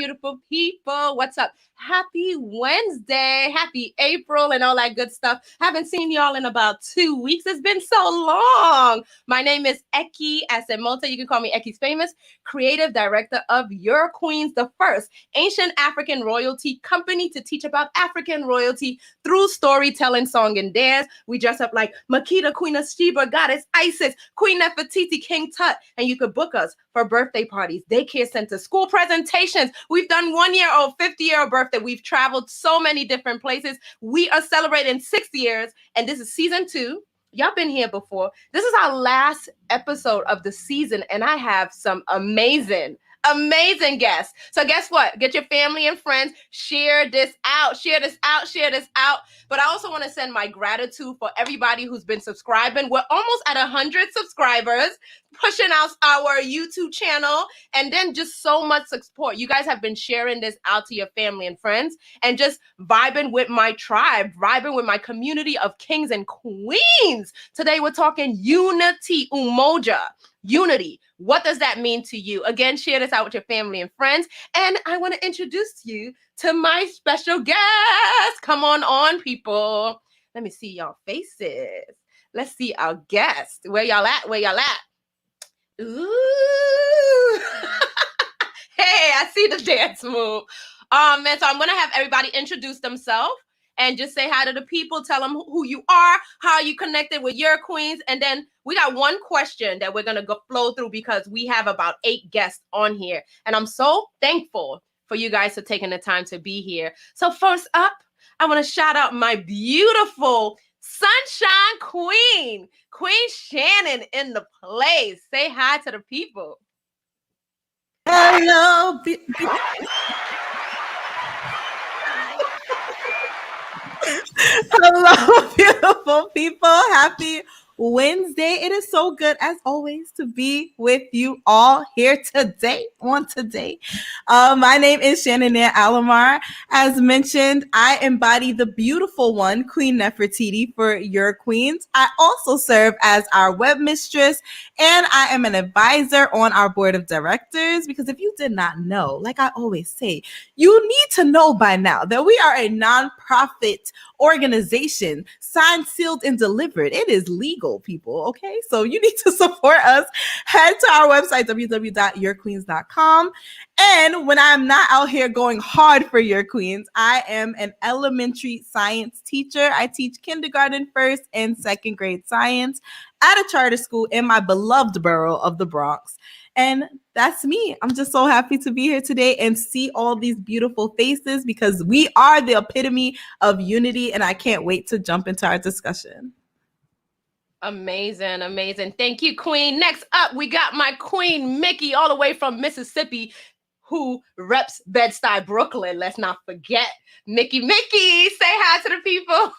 beautiful people. What's up? Happy Wednesday. Happy April and all that good stuff. Haven't seen y'all in about 2 weeks. It's been so long. My name is Eki Asemota. You can call me Eki's Famous, creative director of Your Queens, the first ancient African royalty company to teach about African royalty through storytelling, song, and dance. We dress up like Makita, Queen of Sheba, Goddess Isis, Queen Nefertiti, King Tut, and you could book us for birthday parties, daycare centers, school presentations. We've done 1-year-old, 50-year-old birthday. We've traveled so many different places. We are celebrating 6 years, and this is season 2. Y'all been here before. This is our last episode of the season, and I have some amazing guests. So guess what? Get your family and friends, share this out. But I also want to send my gratitude for everybody who's been subscribing. We're almost at 100 subscribers, pushing out our YouTube channel, and then just so much support. You guys have been sharing this out to your family and friends and just vibing with my tribe, vibing with my community of kings and queens. Today we're talking unity, UMOJA. Unity. What does that mean to you? Again, share this out with your family and friends. And I want to introduce you to my special guest. Come on, people. Let me see y'all faces. Let's see our guest. Where y'all at? Ooh. Hey, I see the dance move. Man, so I'm going to have everybody introduce themselves and just say hi to the people. Tell them who you are, how you connected with your queens. And then we got one question that we're going to go flow through because we have about 8 guests on here. And I'm so thankful for you guys for taking the time to be here. So first up, I want to shout out my beautiful sunshine queen, Queen Shannon in the place. Say hi to the people. Hello. Hello, beautiful people. Happy Wednesday. It is so good, as always, to be with you all here today. My name is Shannon Alamar. As mentioned, I embody the beautiful one, Queen Nefertiti, for Your Queens. I also serve as our web mistress, and I am an advisor on our board of directors, because if you did not know, like I always say, you need to know by now that we are a nonprofit organization, signed, sealed, and delivered. It is legal, people, okay? So you need to support us. Head to our website, www.yourqueens.com. And when I'm not out here going hard for Your Queens, I am an elementary science teacher. I teach kindergarten, first, and second grade science at a charter school in my beloved borough of the Bronx. And that's me. I'm just so happy to be here today and see all these beautiful faces, because we are the epitome of unity, and I can't wait to jump into our discussion. Amazing. Thank you, Queen. Next up, we got my Queen Mickey, all the way from Mississippi, who reps Bed-Stuy, Brooklyn. Let's not forget Mickey. Say hi to the people.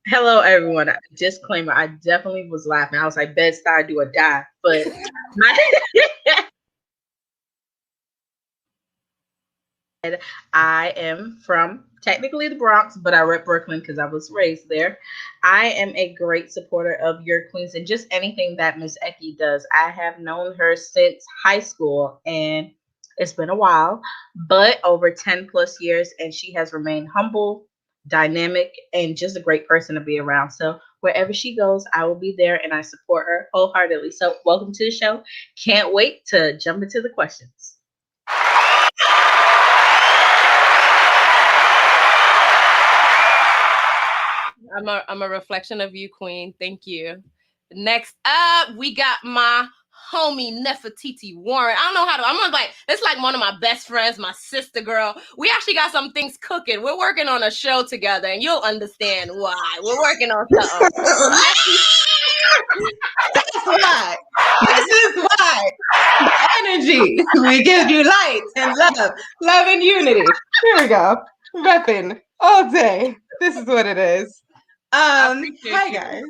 Hello, everyone. Disclaimer, I definitely was laughing. I was like, Bed-Stuy, do or die. But I am from technically the Bronx, but I rep Brooklyn because I was raised there. I am a great supporter of Your Queens and just anything that Miss Eki does. I have known her since high school, and it's been a while, but over 10 plus years, and she has remained humble, dynamic, and just a great person to be around. So wherever she goes, I will be there, and I support her wholeheartedly. So welcome to the show. Can't wait to jump into the questions. I'm a reflection of you, Queen. Thank you. Next up, we got my homie Nefertiti Warren. I don't know how to, it's like one of my best friends, my sister girl. We actually got some things cooking. We're working on a show together, and you'll understand why. We're working on something. That's why. This is why. The energy. We give you light and love and unity. Here we go. Repping all day. This is what it is. Hi guys.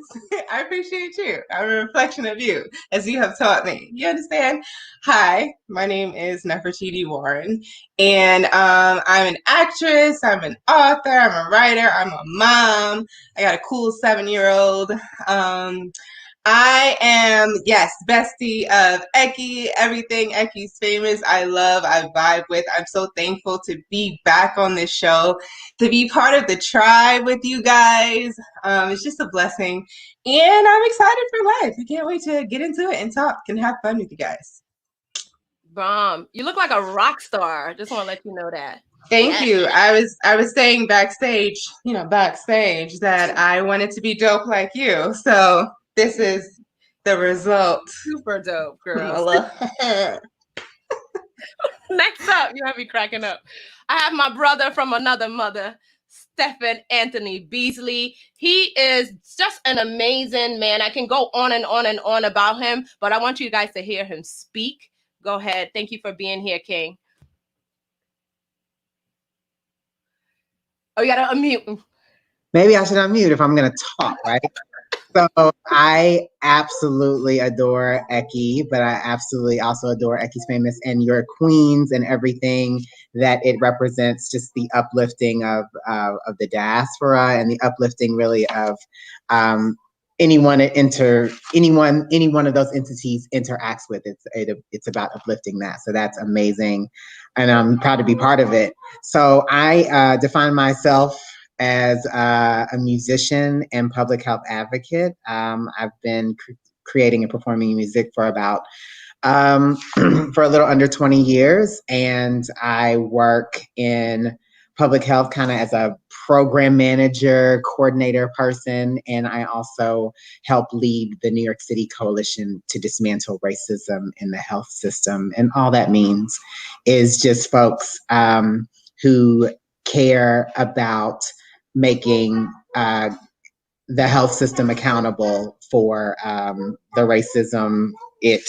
I appreciate you. I'm a reflection of you, as you have taught me. You understand? Hi, my name is Nefertiti Warren, and I'm an actress, I'm an author, I'm a writer, I'm a mom. I got a cool 7-year-old. I am, yes, bestie of Eki, everything Eki's famous. I love, I vibe with. I'm so thankful to be back on this show, to be part of the tribe with you guys. It's just a blessing. And I'm excited for life. I can't wait to get into it and talk and have fun with you guys. Bomb. You look like a rock star. Just want to let you know that. Thank you. I was saying backstage, backstage that I wanted to be dope like you. So this is the result. Super dope, girl. Mala. Next up, you have me cracking up. I have my brother from another mother, Stephen Anthony Beasley. He is just an amazing man. I can go on and on and on about him, but I want you guys to hear him speak. Go ahead. Thank you for being here, King. Oh, you gotta unmute. Maybe I should unmute if I'm going to talk, right? So I absolutely adore Eki, but I absolutely also adore Eki's Famous and your queens and everything that it represents, just the uplifting of the diaspora and the uplifting really of any one of those entities interacts with. It's about uplifting that. So that's amazing. And I'm proud to be part of it. So I define myself as a musician and public health advocate. I've been creating and performing music for about for a little under 20 years, and I work in public health kind of as a program manager, coordinator person, and I also help lead the New York City Coalition to Dismantle Racism in the Health System. And all that means is just folks who care about making the health system accountable for the racism it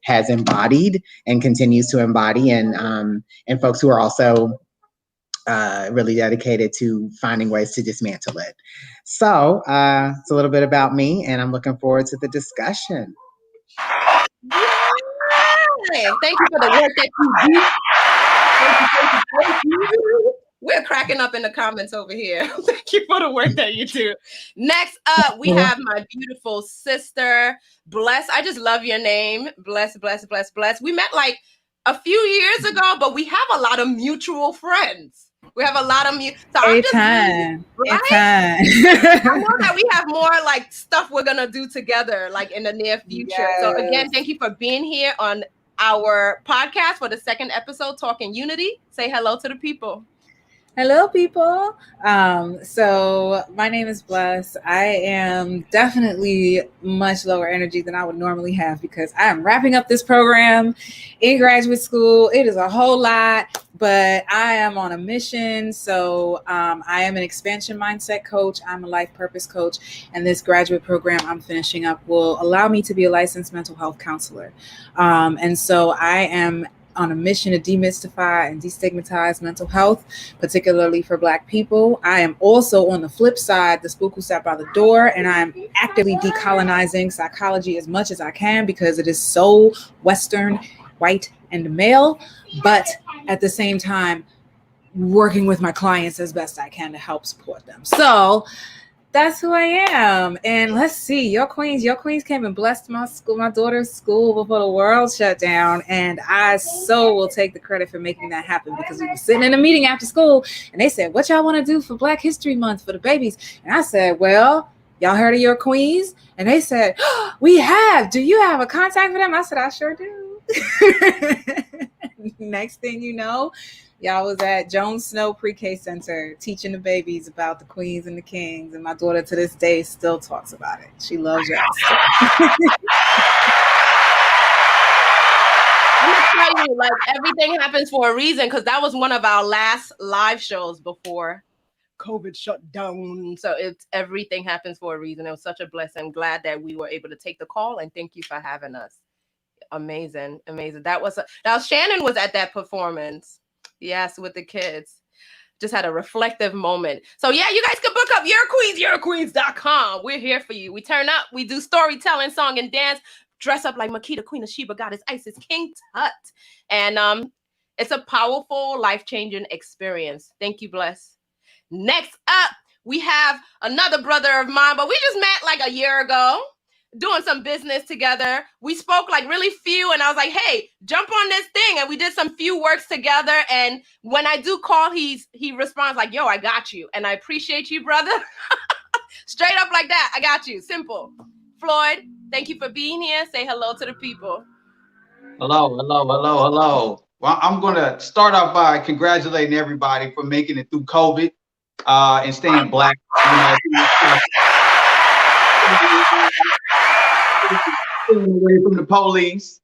has embodied and continues to embody, and folks who are also really dedicated to finding ways to dismantle it. So it's a little bit about me, and I'm looking forward to the discussion. Yay! Thank you for the work that you do. Thank you. We're cracking up in the comments over here. Thank you for the work that you do. Next up, we have my beautiful sister, Bless. I just love your name. Bless, bless, bless, bless. We met like a few years ago, but we have a lot of mutual friends. We have a lot of Anytime. I know that we have more like stuff we're gonna do together, like in the near future. Yes. So again, thank you for being here on our podcast for the second episode, Talking Unity. Say hello to the people. Hello, people. So my name is Bless. I am definitely much lower energy than I would normally have because I am wrapping up this program in graduate school. It is a whole lot, but I am on a mission. So I am an expansion mindset coach. I'm a life purpose coach. And this graduate program I'm finishing up will allow me to be a licensed mental health counselor. And so I am on a mission to demystify and destigmatize mental health, particularly for Black people. I am also on the flip side, the spook who sat by the door, and I'm actively decolonizing psychology as much as I can because it is so Western, white, and male, but at the same time, working with my clients as best I can to help support them. So that's who I am. And let's see, your queens came and blessed my daughter's school before the world shut down. And I so will take the credit for making that happen because we were sitting in a meeting after school and they said, what y'all want to do for Black History Month for the babies? And I said, well, y'all heard of your queens? And they said, oh, we have. Do you have a contact for them? I said, I sure do. Next thing you know, y'all was at Jones Snow Pre-K Center teaching the babies about the queens and the kings. And my daughter to this day still talks about it. She loves y'all. I'm gonna tell you, like, everything happens for a reason because that was one of our last live shows before COVID shut down. So it's everything happens for a reason. It was such a blessing. I'm glad that we were able to take the call, and thank you for having us. Amazing. That was Shannon was at that performance. Yes, with the kids. Just had a reflective moment. So yeah, you guys can book up yourqueens.com. We're here for you. We turn up, we do storytelling, song, and dance, dress up like Makita, Queen of Sheba, Goddess Isis, King Tut. And it's a powerful, life-changing experience. Thank you, Bless. Next up, we have another brother of mine, but we just met like a year ago. doing some business together. We spoke like really few, and I was like, hey, jump on this thing. And we did some few works together. And when I do call, he responds like, yo, I got you. And I appreciate you, brother. Straight up like that. I got you. Simple. Floyd, thank you for being here. Say hello to the people. Hello, hello, hello, hello. Well, I'm going to start off by congratulating everybody for making it through COVID and staying black. Staying away from the police,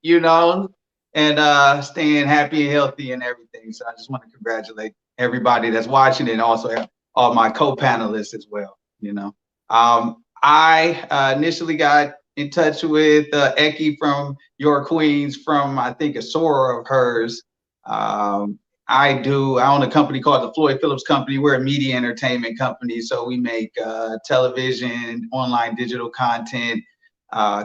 and staying happy and healthy and everything. So I just want to congratulate everybody that's watching and also all my co-panelists as well. I initially got in touch with Eki from Your Queens from, I think, a soror of hers. I own a company called the Floyd Phillips Company. We're a media entertainment company, so we make television, online digital content,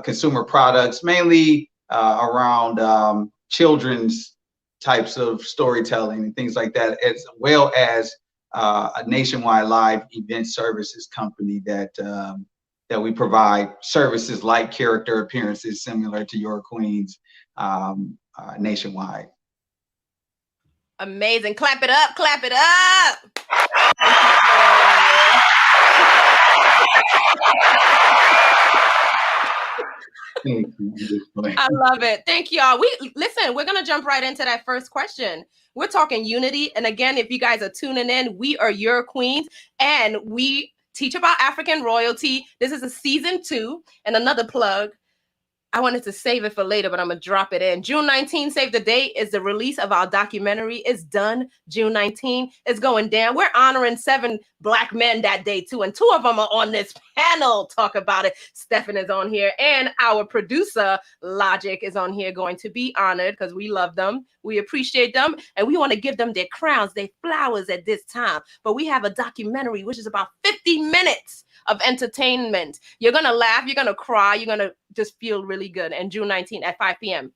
consumer products, mainly around children's types of storytelling and things like that, as well as a nationwide live event services company that we provide services like character appearances similar to Your Queens nationwide. Amazing. Clap it up. Clap it up. I love it. Thank y'all. Listen, we're going to jump right into that first question. We're talking unity. And again, if you guys are tuning in, we are Your Queens and we teach about African royalty. This is a season 2 and another plug. I wanted to save it for later, but I'm going to drop it in. June 19th, save the date, is the release of our documentary. It's done. June 19th. It's going down. We're honoring 7 Black men that day, too. And 2 of them are on this panel. Talk about it. Stephen is on here. And our producer, Logic, is on here going to be honored because we love them. We appreciate them. And we want to give them their crowns, their flowers at this time. But we have a documentary, which is about 50 minutes of entertainment. You're going to laugh. You're going to cry. You're going to just feel really good. And June 19th at 5 p.m.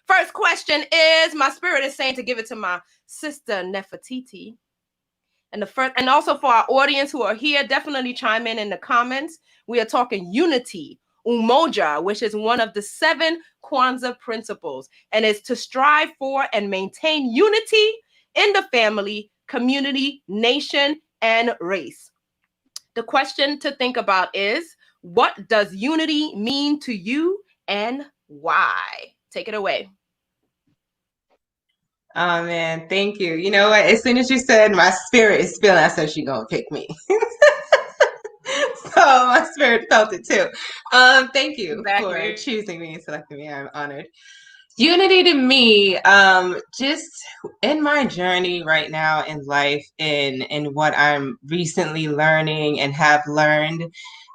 First question is, my spirit is saying to give it to my sister Nefertiti. And also for our audience who are here, definitely chime in the comments. We are talking unity, UMOJA, which is one of the 7 Kwanzaa principles, and it's to strive for and maintain unity in the family, community, nation, and race. The question to think about is, what does unity mean to you and why? Take it away. Oh man, thank you. You know what? As soon as you said my spirit is feeling, I said she's gonna pick me. So my spirit felt it too. Thank you for choosing me and selecting me. I'm honored. Unity to me, just in my journey right now in life, in what I'm recently learning and have learned,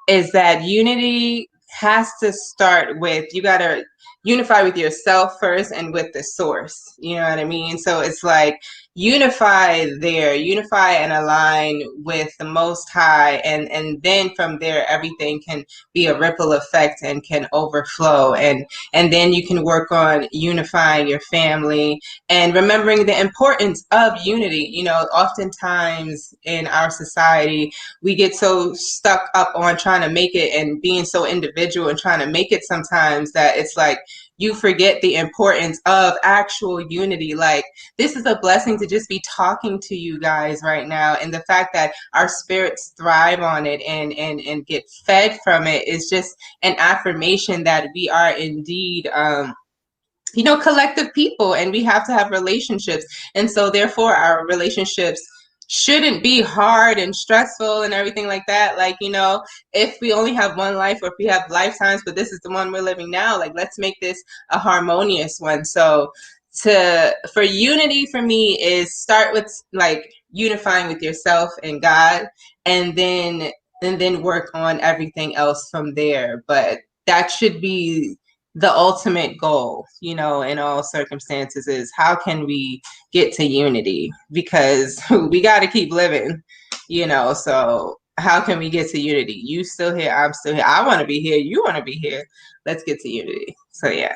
is that unity has to start with, you gotta unify with yourself first and with the source. You know what I mean? So it's like unify and align with the Most High, and then from there everything can be a ripple effect and can overflow, and then you can work on unifying your family and remembering the importance of unity. You know, oftentimes in our society we get so stuck up on trying to make it and being so individual and trying to make it sometimes that it's like you forget the importance of actual unity. Like, this is a blessing to just be talking to you guys right now, and the fact that our spirits thrive on it and get fed from it is just an affirmation that we are indeed collective people, and we have to have relationships, and so therefore our relationships shouldn't be hard and stressful and everything like that. Like, you know, if we only have one life, or if we have lifetimes, but this is the one we're living now, like, let's make this a harmonious one. So for unity for me is start with like unifying with yourself and God, and then work on everything else from there. But that should be the ultimate goal, you know, in all circumstances, is how can we get to unity? Because we got to keep living, you know, so how can we get to unity? You still here, I'm still here. I want to be here, you want to be here. Let's get to unity. So yeah.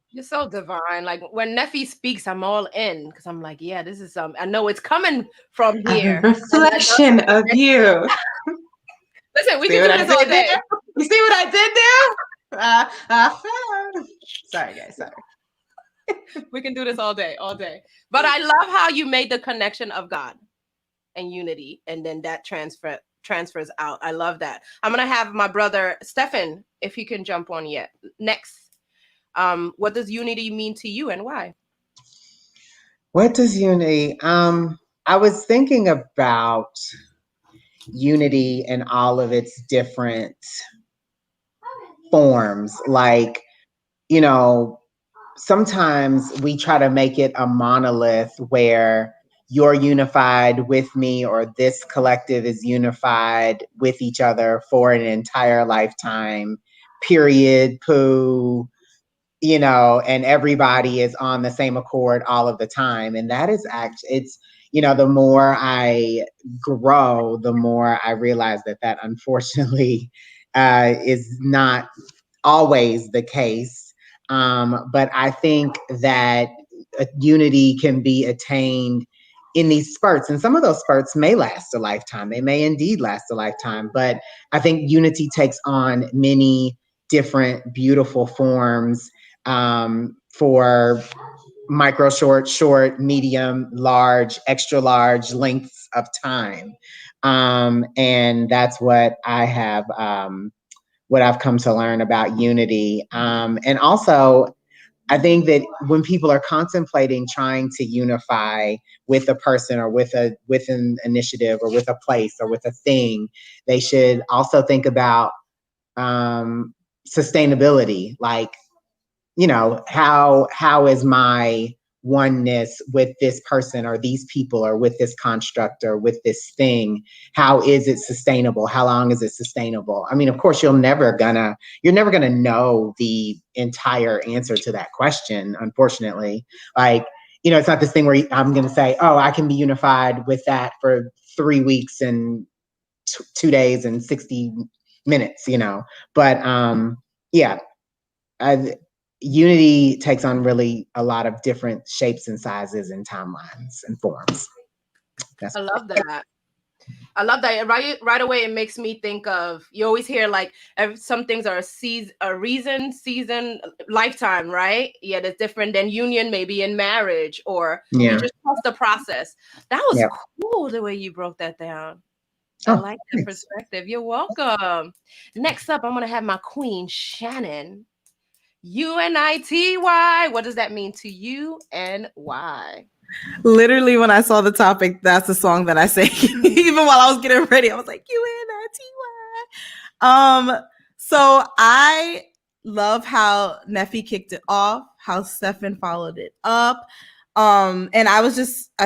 You're so divine. Like, when Neffy speaks, I'm all in, because I'm like, yeah, this is I know it's coming from here. A reflection of you. Listen, we can do this all day. You see what I did there? Sorry, guys. Sorry. We can do this all day, all day. But I love how you made the connection of God and unity, and then that transfers out. I love that. I'm gonna have my brother Stefan, if he can jump on yet. Next, what does unity mean to you and why? What does unity? I was thinking about unity and all of its different forms. Like, you know, sometimes we try to make it a monolith where you're unified with me or this collective is unified with each other for an entire lifetime, period, poo, and everybody is on the same accord all of the time. And that is it's, the more I grow, the more I realize that unfortunately is not always the case. But I think that unity can be attained in these spurts. And some of those spurts may last a lifetime. They may indeed last a lifetime. But I think unity takes on many different beautiful forms for micro, short, medium, large, extra large lengths of time. And that's what I have, what I've come to learn about unity. And also, I think that when people are contemplating trying to unify with a person or with an initiative or with a place or with a thing, they should also think about sustainability. Like, how is my oneness with this person or these people or with this construct or with this thing? How is it sustainable? How long is it sustainable? I mean, of course, you're never gonna know the entire answer to that question, unfortunately. Like, it's not this thing where I'm gonna say, oh, I can be unified with that for 3 weeks and 2 days and 60 minutes, but yeah. Unity takes on really a lot of different shapes and sizes and timelines and forms. I love that. I love that. Right away, it makes me think of, you always hear like some things are season, lifetime, right? Yeah, that's different than union, maybe in marriage, or you just trust the process. That was cool the way you broke that down. I like that perspective. You're welcome. Next up, I'm going to have my queen, Shannon. UNITY. What does that mean to you and why? Literally, when I saw the topic, that's the song that I sang. Even while I was getting ready, I was like, UNITY. So I love how Neffy kicked it off, how Stefan followed it up. And I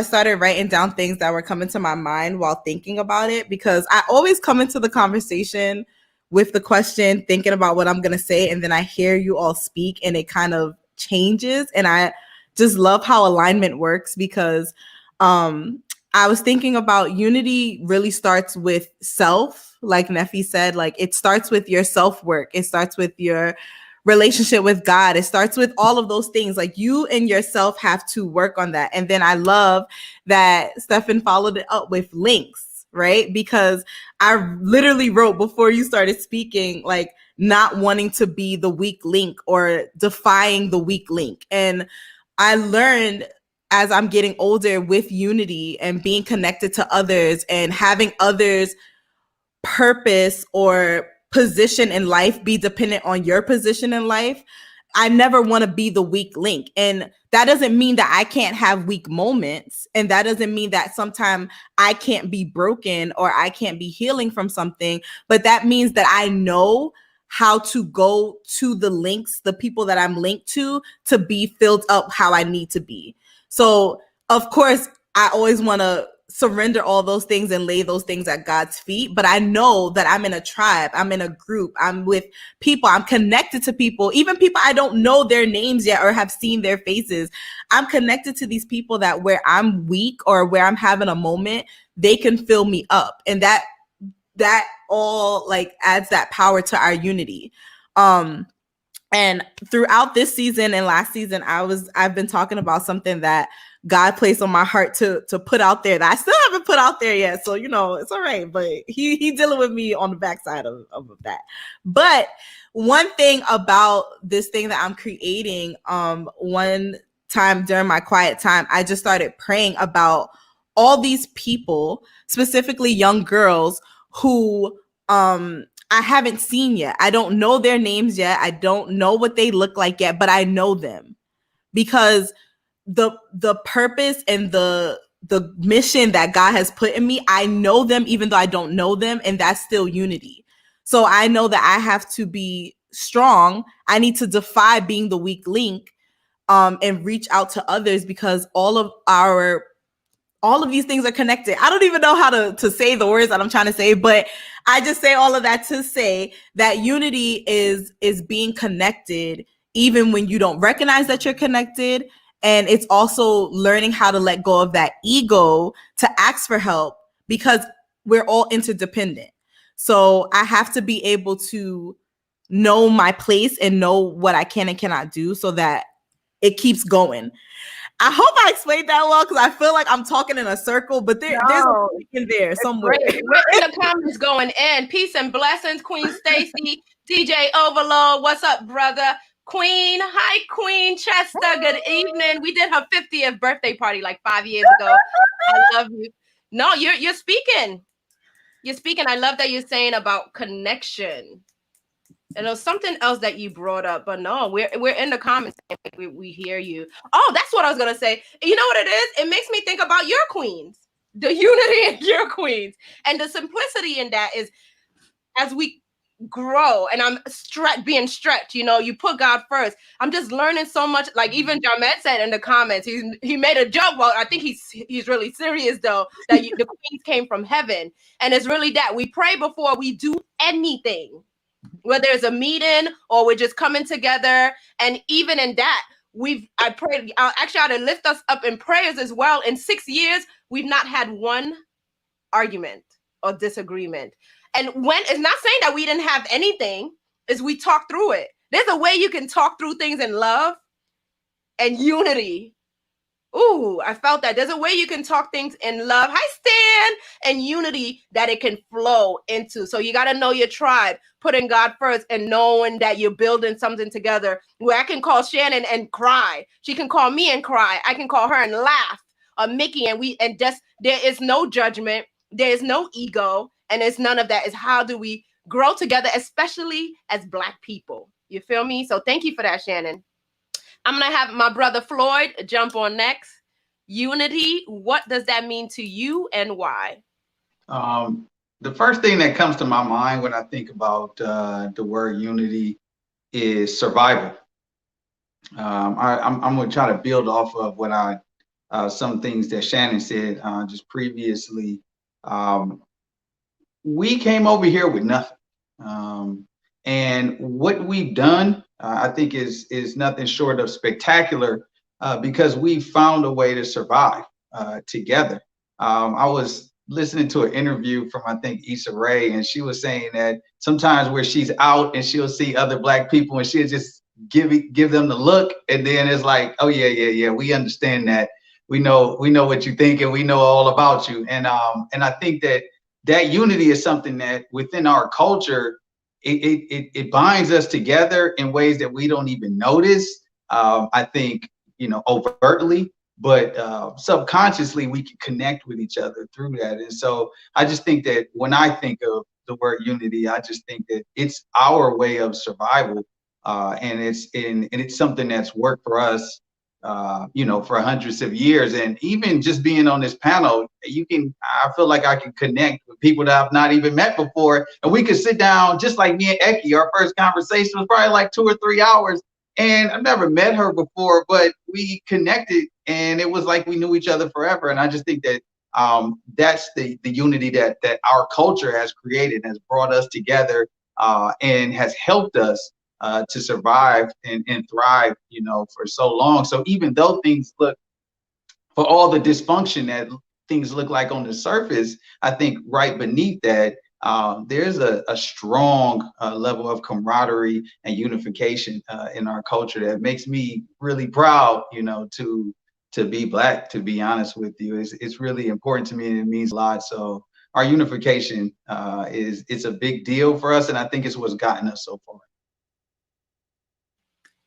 started writing down things that were coming to my mind while thinking about it, because I always come into the conversation with the question, thinking about what I'm going to say. And then I hear you all speak and it kind of changes. And I just love how alignment works, because I was thinking about unity really starts with self. Like Neffy said, like it starts with your self-work. It starts with your relationship with God. It starts with all of those things. Like you and yourself have to work on that. And then I love that Stefan followed it up with links, right? Because I literally wrote before you started speaking, like not wanting to be the weak link or defying the weak link. And I learned as I'm getting older with unity and being connected to others and having others' purpose or position in life be dependent on your position in life, I never want to be the weak link. And that doesn't mean that I can't have weak moments. And that doesn't mean that sometimes I can't be broken or I can't be healing from something. But that means that I know how to go to the links, the people that I'm linked to be filled up how I need to be. So, of course, I always want to surrender all those things and lay those things at God's feet. But I know that I'm in a tribe, I'm in a group, I'm with people, I'm connected to people, even people I don't know their names yet or have seen their faces. I'm connected to these people that where I'm weak or where I'm having a moment, they can fill me up. And that all like adds that power to our unity. And And throughout this season and last season, I've been talking about something that God placed on my heart to put out there that I still haven't put out there yet. So, you know, it's all right. But he dealing with me on the backside of that. But one thing about this thing that I'm creating, one time during my quiet time, I just started praying about all these people, specifically young girls who I haven't seen yet. I don't know their names yet. I don't know what they look like yet, but I know them because the purpose and the mission that God has put in me, I know them even though I don't know them, and that's still unity. So I know that I have to be strong. I need to defy being the weak link, and reach out to others, because all of these things are connected. I don't even know how to say the words that I'm trying to say, but I just say all of that to say that unity is being connected even when you don't recognize that you're connected. And it's also learning how to let go of that ego to ask for help, because we're all interdependent. So I have to be able to know my place and know what I can and cannot do so that it keeps going. I hope I explained that well, because I feel like I'm talking in a circle, but there's a in there somewhere. Great. We're in the comments going in. Peace and blessings, Queen Stacy, DJ Overload. What's up, brother? Queen, hi, Queen Chester. Good evening. We did her 50th birthday party like 5 years ago. I love you. No, you're speaking. You're speaking. I love that you're saying about connection. And there's something else that you brought up, but no, we're in the comments. We hear you. Oh, that's what I was gonna say. You know what it is? It makes me think about your queens, the unity in your queens, and the simplicity in that is as we grow. And I'm being stretched. You know, you put God first. I'm just learning so much. Like even Jamet said in the comments, he made a joke. Well, I think he's really serious though. That the queens came from heaven, and it's really that we pray before we do anything. Whether it's a meeting or we're just coming together. And even in that, I prayed, actually I ought to lift us up in prayers as well. In 6 years, we've not had one argument or disagreement. And when it's not saying that we didn't have anything, is we talk through it. There's a way you can talk through things in love and unity. Ooh, I felt that. There's a way you can talk things in love, hi Stan, and unity that it can flow into. So you got to know your tribe, putting God first and knowing that you're building something together where I can call Shannon and cry. She can call me and cry. I can call her and laugh. Or Mickey and just there is no judgment. There is no ego. And it's none of that. It's how do we grow together, especially as Black people. You feel me? So thank you for that, Shannon. I'm going to have my brother Floyd jump on next. Unity, what does that mean to you and why? The first thing that comes to my mind when I think about the word unity is survival. I'm going to try to build off of what some things that Shannon said just previously. We came over here with nothing. And what we've done, I think is nothing short of spectacular because we found a way to survive together. I was listening to an interview from, I think, Issa Rae, and she was saying that sometimes where she's out and she'll see other Black people and she'll just give them the look. And then it's like, oh, yeah, we understand that. We know what you think and we know all about you. And I think that unity is something that within our culture, it binds us together in ways that we don't even notice. I think, overtly, but subconsciously we can connect with each other through that. And so I just think that when I think of the word unity, I just think that it's our way of survival, and it's something that's worked for us, for hundreds of years. And even just being on this panel, I feel like I can connect with people that I've not even met before. And we could sit down just like me and Eki. Our first conversation was probably like 2 or 3 hours. And I've never met her before, but we connected and it was like we knew each other forever. And I just think that that's the unity that our culture has created, has brought us together and has helped us to survive and thrive, for so long. So even though for all the dysfunction that things look like on the surface, I think right beneath that, there's a strong level of camaraderie and unification in our culture that makes me really proud, to be Black, to be honest with you. It's really important to me, and it means a lot. So our unification it's a big deal for us, and I think it's what's gotten us so far.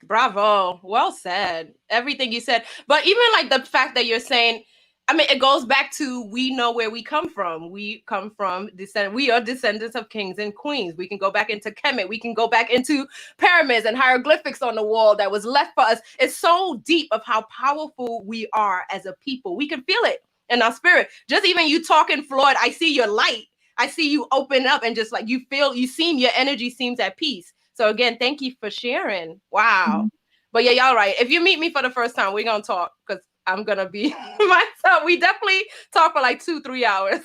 Bravo. Well said. Everything you said. But even like the fact that you're saying, I mean, it goes back to, we know where we come from. We come from we are descendants of kings and queens. We can go back into Kemet. We can go back into pyramids and hieroglyphics on the wall that was left for us. It's so deep of how powerful we are as a people. We can feel it in our spirit. Just even you talking, Floyd, I see your light. I see you open up, and just like your energy seems at peace. So again, thank you for sharing. Wow. Mm-hmm. But yeah, y'all right. If you meet me for the first time, we're going to talk, because I'm going to be myself. We definitely talk for like 2-3 hours.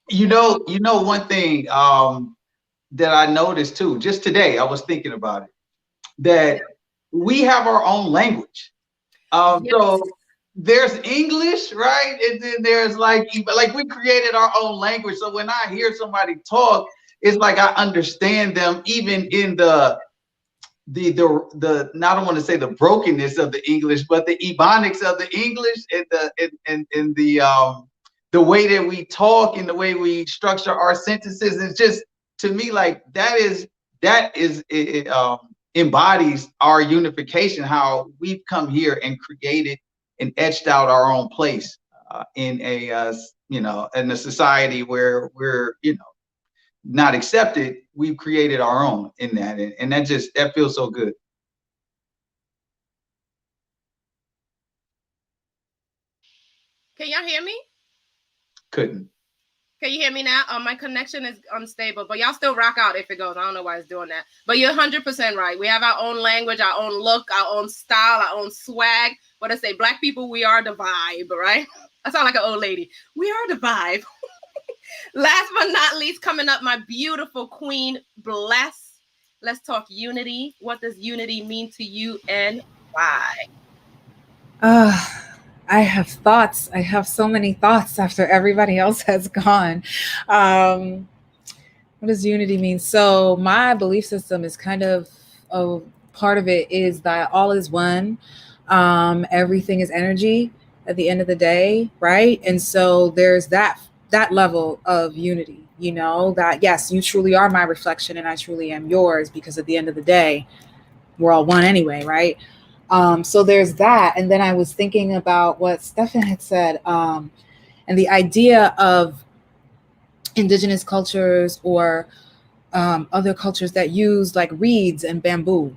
One thing that I noticed too, just today, I was thinking about it, that we have our own language. Yes. So there's English, right? And then there's like we created our own language. So when I hear somebody talk, it's like I understand them, even in the I don't want to say the brokenness of the English, but the ebonics of the English, and the way that we talk and the way we structure our sentences. It's just, to me, like that embodies our unification, how we've come here and created and etched out our own place in a society where we're not accepted. We've created our own in that, and that feels so good. Can y'all hear me? Couldn't. Can you hear me now? My connection is unstable, but y'all still rock out if it goes. I don't know why it's doing that. But you're 100% right. We have our own language, our own look, our own style, our own swag. What I say, Black people, we are the vibe, right? I sound like an old lady. We are the vibe. Last but not least, coming up, my beautiful queen, Bless. Let's talk unity. What does unity mean to you, and why? I have thoughts. I have so many thoughts after everybody else has gone. What does unity mean? So my belief system is kind of a part of it is that all is one. Everything is energy at the end of the day, right? And so there's that level of unity, that yes, you truly are my reflection and I truly am yours, because at the end of the day, we're all one anyway, right? So there's that. And then I was thinking about what Stefan had said, and the idea of indigenous cultures or other cultures that use like reeds and bamboo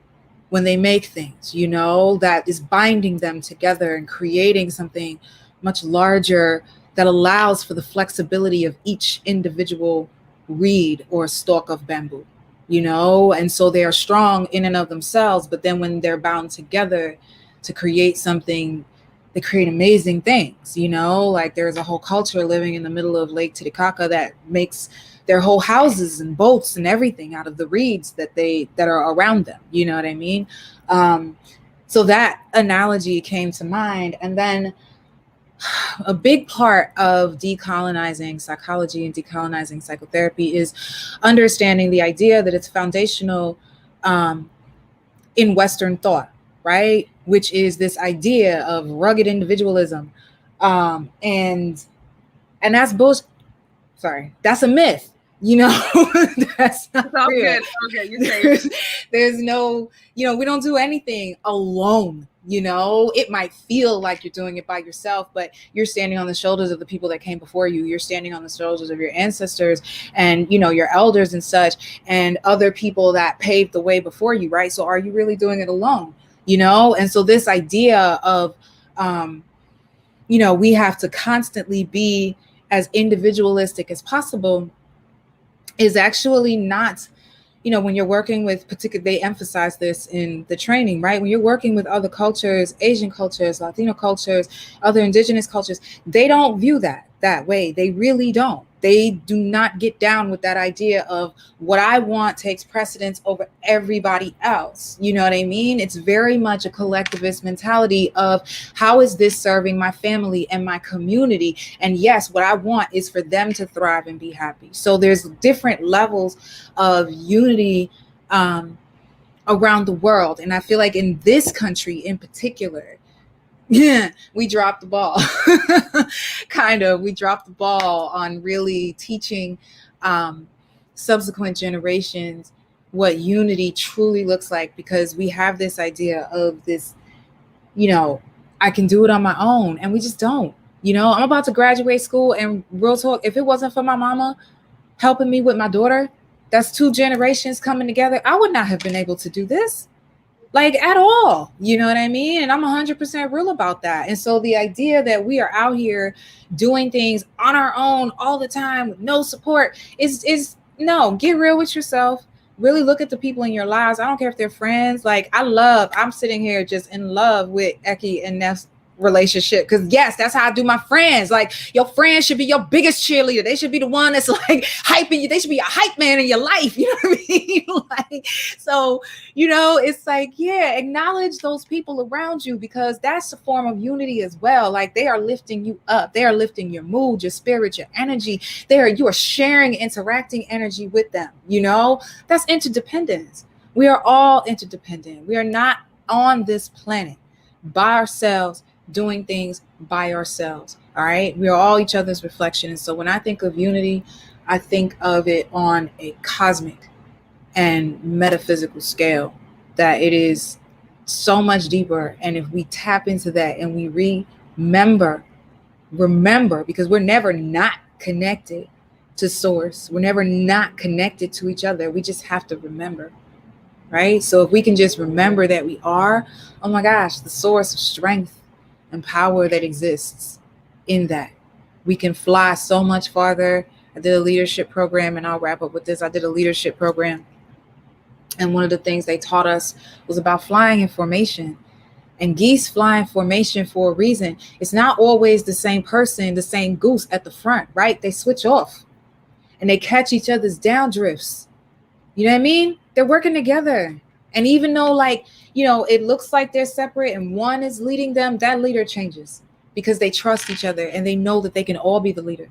when they make things, that is binding them together and creating something much larger that allows for the flexibility of each individual reed or stalk of bamboo, and so they are strong in and of themselves, but then when they're bound together to create something, they create amazing things, like there's a whole culture living in the middle of Lake Titicaca that makes their whole houses and boats and everything out of the reeds that are around them, you know what I mean? So that analogy came to mind. And then a big part of decolonizing psychology and decolonizing psychotherapy is understanding the idea that it's foundational in Western thought, right? Which is this idea of rugged individualism. And that's bullshit. Sorry, that's a myth. That's not real. Okay, you say there's no, we don't do anything alone. It might feel like you're doing it by yourself, but you're standing on the shoulders of the people that came before you. You're standing on the shoulders of your ancestors and, your elders and such, and other people that paved the way before you, right? So are you really doing it alone? And so this idea of, we have to constantly be as individualistic as possible is actually not, when you're working with they emphasize this in the training, right? When you're working with other cultures, Asian cultures, Latino cultures, other indigenous cultures, they don't view that way. They really don't. They do not get down with that idea of what I want takes precedence over everybody else. You know what I mean? It's very much a collectivist mentality of how is this serving my family and my community? And yes, what I want is for them to thrive and be happy. So there's different levels of unity around the world. And I feel like in this country in particular, yeah, we dropped the ball. We dropped the ball on really teaching subsequent generations what unity truly looks like, because we have this idea of this, I can do it on my own, and we just don't. I'm about to graduate school, and real talk, if it wasn't for my mama helping me with my daughter, that's 2 generations coming together, I would not have been able to do this. Like at all, you know what I mean? And I'm 100% real about that. And so the idea that we are out here doing things on our own all the time with no support is no. Get real with yourself. Really look at the people in your lives. I don't care if they're friends. Like I'm sitting here just in love with Eki and Neff's relationship, because yes, that's how I do my friends. Like, your friends should be your biggest cheerleader. They should be the one that's like hyping you. They should be a hype man in your life. You know what I mean? Like, so it's like, yeah, acknowledge those people around you, because that's a form of unity as well. Like, they are lifting you up. They are lifting your mood, your spirit, your energy. You are sharing, interacting energy with them. That's interdependence. We are all interdependent. We are not on this planet by ourselves, doing things by ourselves. All right. We are all each other's reflection. And so when I think of unity, I think of it on a cosmic and metaphysical scale, that it is so much deeper. And if we tap into that and we remember, because we're never not connected to source. We're never not connected to each other. We just have to remember. Right. So if we can just remember that we are, oh my gosh, the source of strength and power that exists in that, we can fly so much farther. I did a leadership program, and I'll wrap up with this. I did a leadership program, and one of the things they taught us was about flying in formation. And geese fly in formation for a reason. It's not always the same person, the same goose at the front, right? They switch off and they catch each other's downdrifts. You know what I mean? They're working together. And even though it looks like they're separate and one is leading them, that leader changes because they trust each other and they know that they can all be the leader.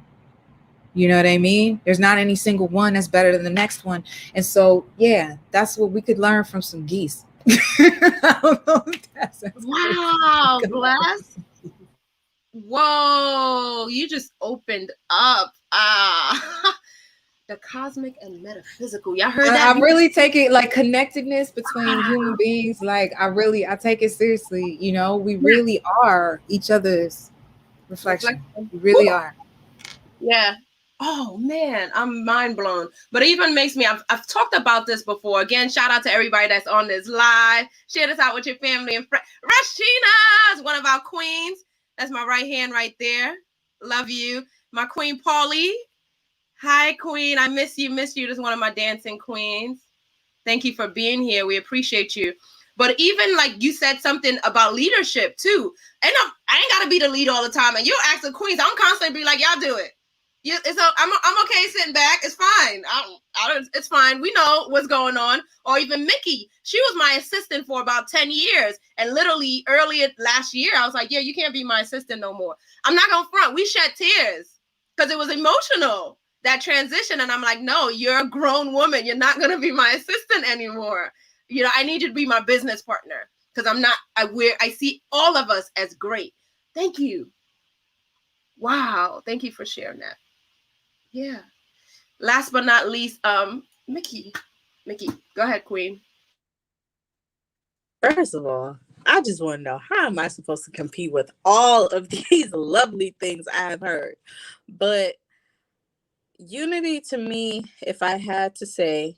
You know what I mean? There's not any single one that's better than the next one. And so, yeah, that's what we could learn from some geese. I don't know if that sounds wow, Bless. Whoa, you just opened up. The cosmic and metaphysical. Y'all heard that? I'm really taking like connectedness between human beings. Like I take it seriously. We really are each other's reflection. We really are. Yeah. Oh man, I'm mind blown. But it even makes me, I've talked about this before. Again, shout out to everybody that's on this live. Share this out with your family and friends. Rashina is one of our queens. That's my right hand right there. Love you. My queen Paulie. Hi, queen. I miss you. This is one of my dancing queens. Thank you for being here. We appreciate you. But even like you said something about leadership too. And I ain't got to be the leader all the time. And you ask the queens, I'm constantly be like, y'all do it. I'm okay sitting back. It's fine. It's fine. We know what's going on. Or even Mickey. She was my assistant for about 10 years. And literally earlier last year, I was like, yeah, you can't be my assistant no more. I'm not going to front. We shed tears because it was emotional, that transition. And I'm like, no, you're a grown woman. You're not going to be my assistant anymore. I need you to be my business partner because I see all of us as great. Thank you. Wow. Thank you for sharing that. Yeah. Last but not least, Mickey, go ahead, queen. First of all, I just want to know, how am I supposed to compete with all of these lovely things I've heard? But unity to me, if I had to say,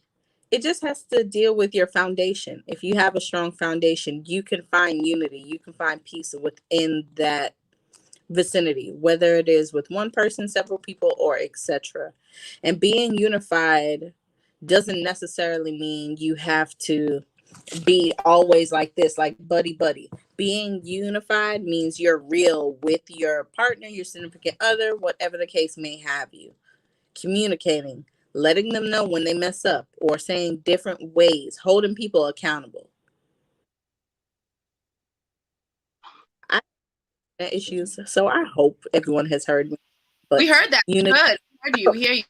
it just has to deal with your foundation. If you have a strong foundation, you can find unity. You can find peace within that vicinity, whether it is with one person, several people, or etc. And being unified doesn't necessarily mean you have to be always like this, like buddy. Being unified means you're real with your partner, your significant other, whatever the case may have you. communicating, letting them know when they mess up, or saying different ways, holding people accountable. I have issues, so I hope everyone has heard me. But We heard that. unity. Good. We heard you. We hear you.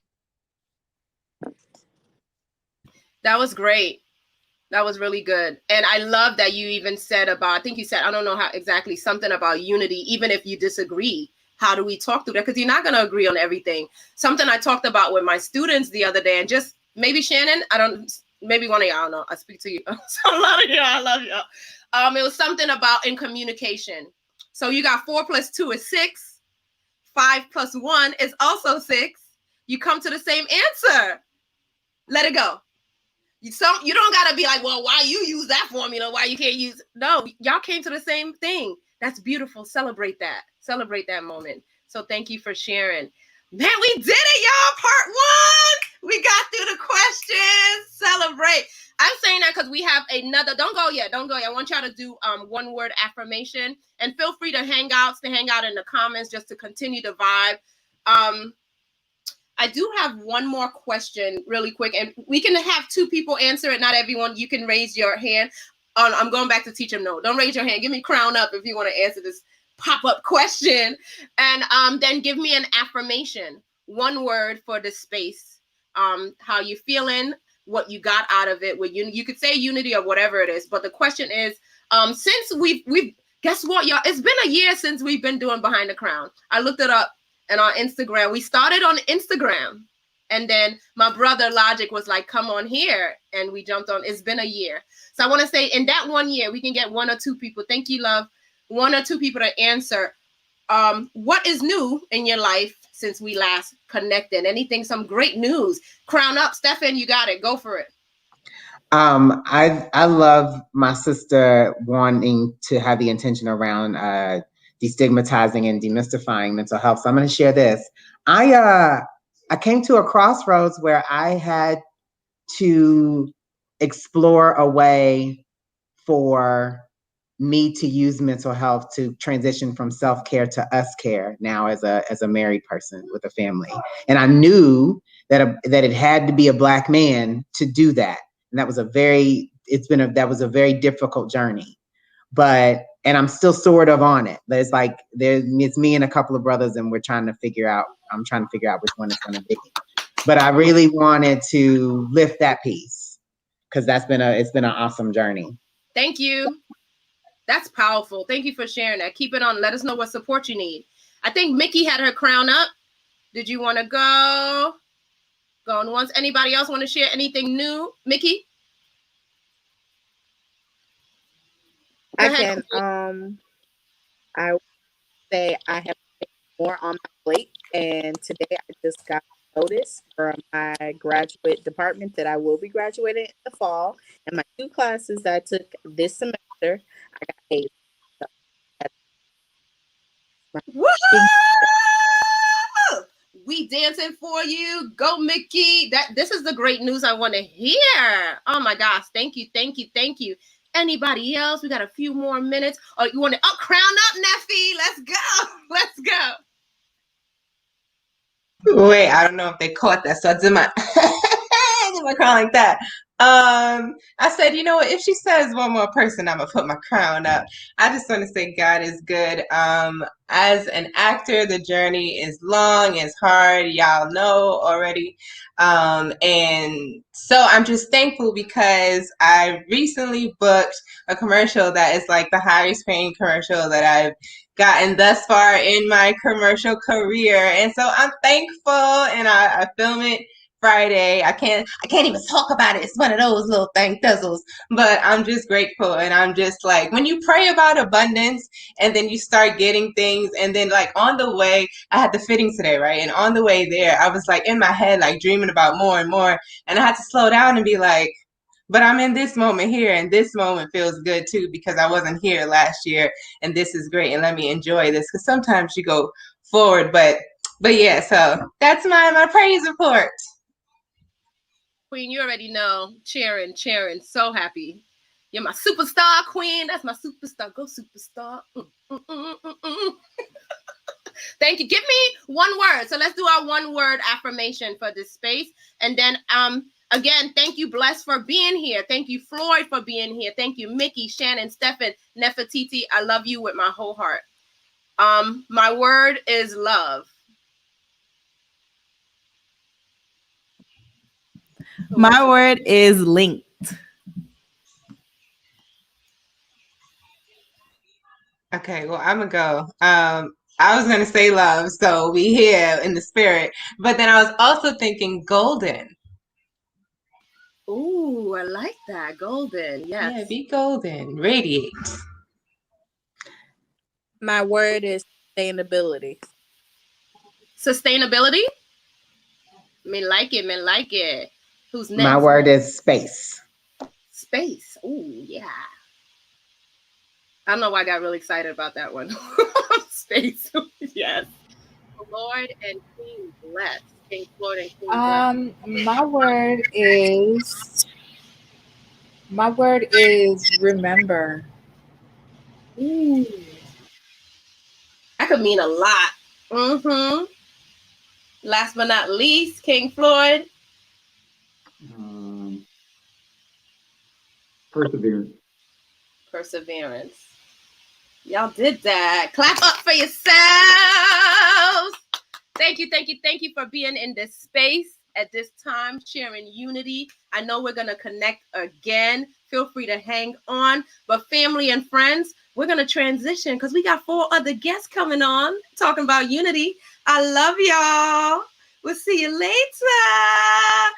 That was great. That was really good. And I love that you even said about, I think you said, I don't know how exactly, something about unity, even if you disagree. How do we talk through that? Because you're not going to agree on everything. Something I talked about with my students the other day, and just maybe Shannon, maybe one of y'all, I don't know. I speak to you. So a lot of y'all, I love y'all. It was something about in communication. So you got 4 + 2 is 6. 5 + 1 is also 6. You come to the same answer. Let it go. You don't gotta be like, well, why you use that formula? Why you can't use? No, y'all came to the same thing. That's beautiful. Celebrate that. Celebrate that moment. So thank you for sharing. Man, we did it, y'all. Part 1. We got through the questions. Celebrate. I'm saying that because we have another. Don't go yet. Don't go yet. I want y'all to do one word affirmation, and feel free to hang out in the comments just to continue the vibe. I do have one more question really quick, and we can have 2 people answer it. Not everyone. You can raise your hand. I'm going back to teach them. No, don't raise your hand. Give me crown up if you want to answer this pop-up question. And then give me an affirmation. One word for the space. How you feeling, what you got out of it. You could say unity or whatever it is. But the question is, since we've guess what, y'all? It's been a year since we've been doing Behind the Crown. I looked it up. And on Instagram, we started on Instagram. And then my brother Logic was like, come on here. And we jumped on. It's been a year. So I want to say in that 1 year, we can get 1 or 2 people. Thank you, love. 1 or 2 people to answer. What is new in your life since we last connected? Anything, some great news? Crown up. Stefan, you got it. Go for it. I love my sister wanting to have the intention around destigmatizing and demystifying mental health. So I'm going to share this. I came to a crossroads where I had to explore a way for me to use mental health to transition from self-care to us care now as a married person with a family. And I knew that it had to be a Black man to do that. And that was a very difficult journey. And I'm still sort of on it. It's like it's me and a couple of brothers, and I'm trying to figure out which one it's gonna be. But I really wanted to lift that piece because it's been an awesome journey. Thank you. That's powerful. Thank you for sharing that. Keep it on. Let us know what support you need. I think Mickey had her crown up. Did you want to go? Going once. Anybody else want to share anything new? Mickey? I can. I would say I have more on my plate, and today I just got notice from my graduate department that I will be graduating in the fall, and my 2 classes that I took this semester, I got A's. Woo! We dancing for you. Go, Mickey. This is the great news I want to hear. Oh my gosh. Thank you. Thank you. Thank you. Anybody else? We got a few more minutes. Oh, you want to crown up, Neffy? Let's go. Let's go. Wait, I don't know if they caught that. So I did my crown like that. I said, you know what? If she says one more person, I'm gonna put my crown up. I just want to say God is good. As an actor, the journey is long, it's hard. Y'all know already. And so I'm just thankful because I recently booked a commercial that is like the highest paying commercial that I've gotten thus far in my commercial career. And so I'm thankful, and I film it Friday. I can't even talk about it. It's one of those little thing thizzles, but I'm just grateful. And I'm just like, when you pray about abundance and then you start getting things, and then like on the way, I had the fitting today, right? And on the way there, I was like in my head, like dreaming about more and more. And I had to slow down and be like, but I'm in this moment here, and this moment feels good too, because I wasn't here last year, and this is great, and let me enjoy this, because sometimes you go forward, but yeah, so that's my praise report. Queen, you already know. Cheering. So happy. You're my superstar, Queen. That's my superstar. Go, superstar. Thank Thank you. Give me one word. So let's do our one word affirmation for this space. And then again, thank you, Bless, for being here. Thank you, Floyd, for being here. Thank you, Mickey, Shannon, Stephen, Nefertiti. I love you with my whole heart. My word is love. My word is linked. Okay, well, I'm gonna go. I was gonna say love, so we here in the spirit. But then I was also thinking golden. Ooh, I like that. Golden. Yes. Yeah, be golden, radiate. My word is sustainability. Sustainability. Me like it. Me like it. Who's next? My word is space. Space. Ooh, yeah. I don't know why I got really excited about that one. Space. Yes. Lord and Queen Bless. King Lord and Queen Bless. My word is remember. Ooh. That could mean a lot. Mm-hmm. Last but not least, King Floyd. Perseverance. Perseverance. Y'all did that. Clap up for yourselves. Thank you, thank you, thank you for being in this space at this time, sharing unity. I know we're going to connect again. Feel free to hang on. But family and friends, we're going to transition because we got 4 other guests coming on talking about unity. I love y'all. We'll see you later.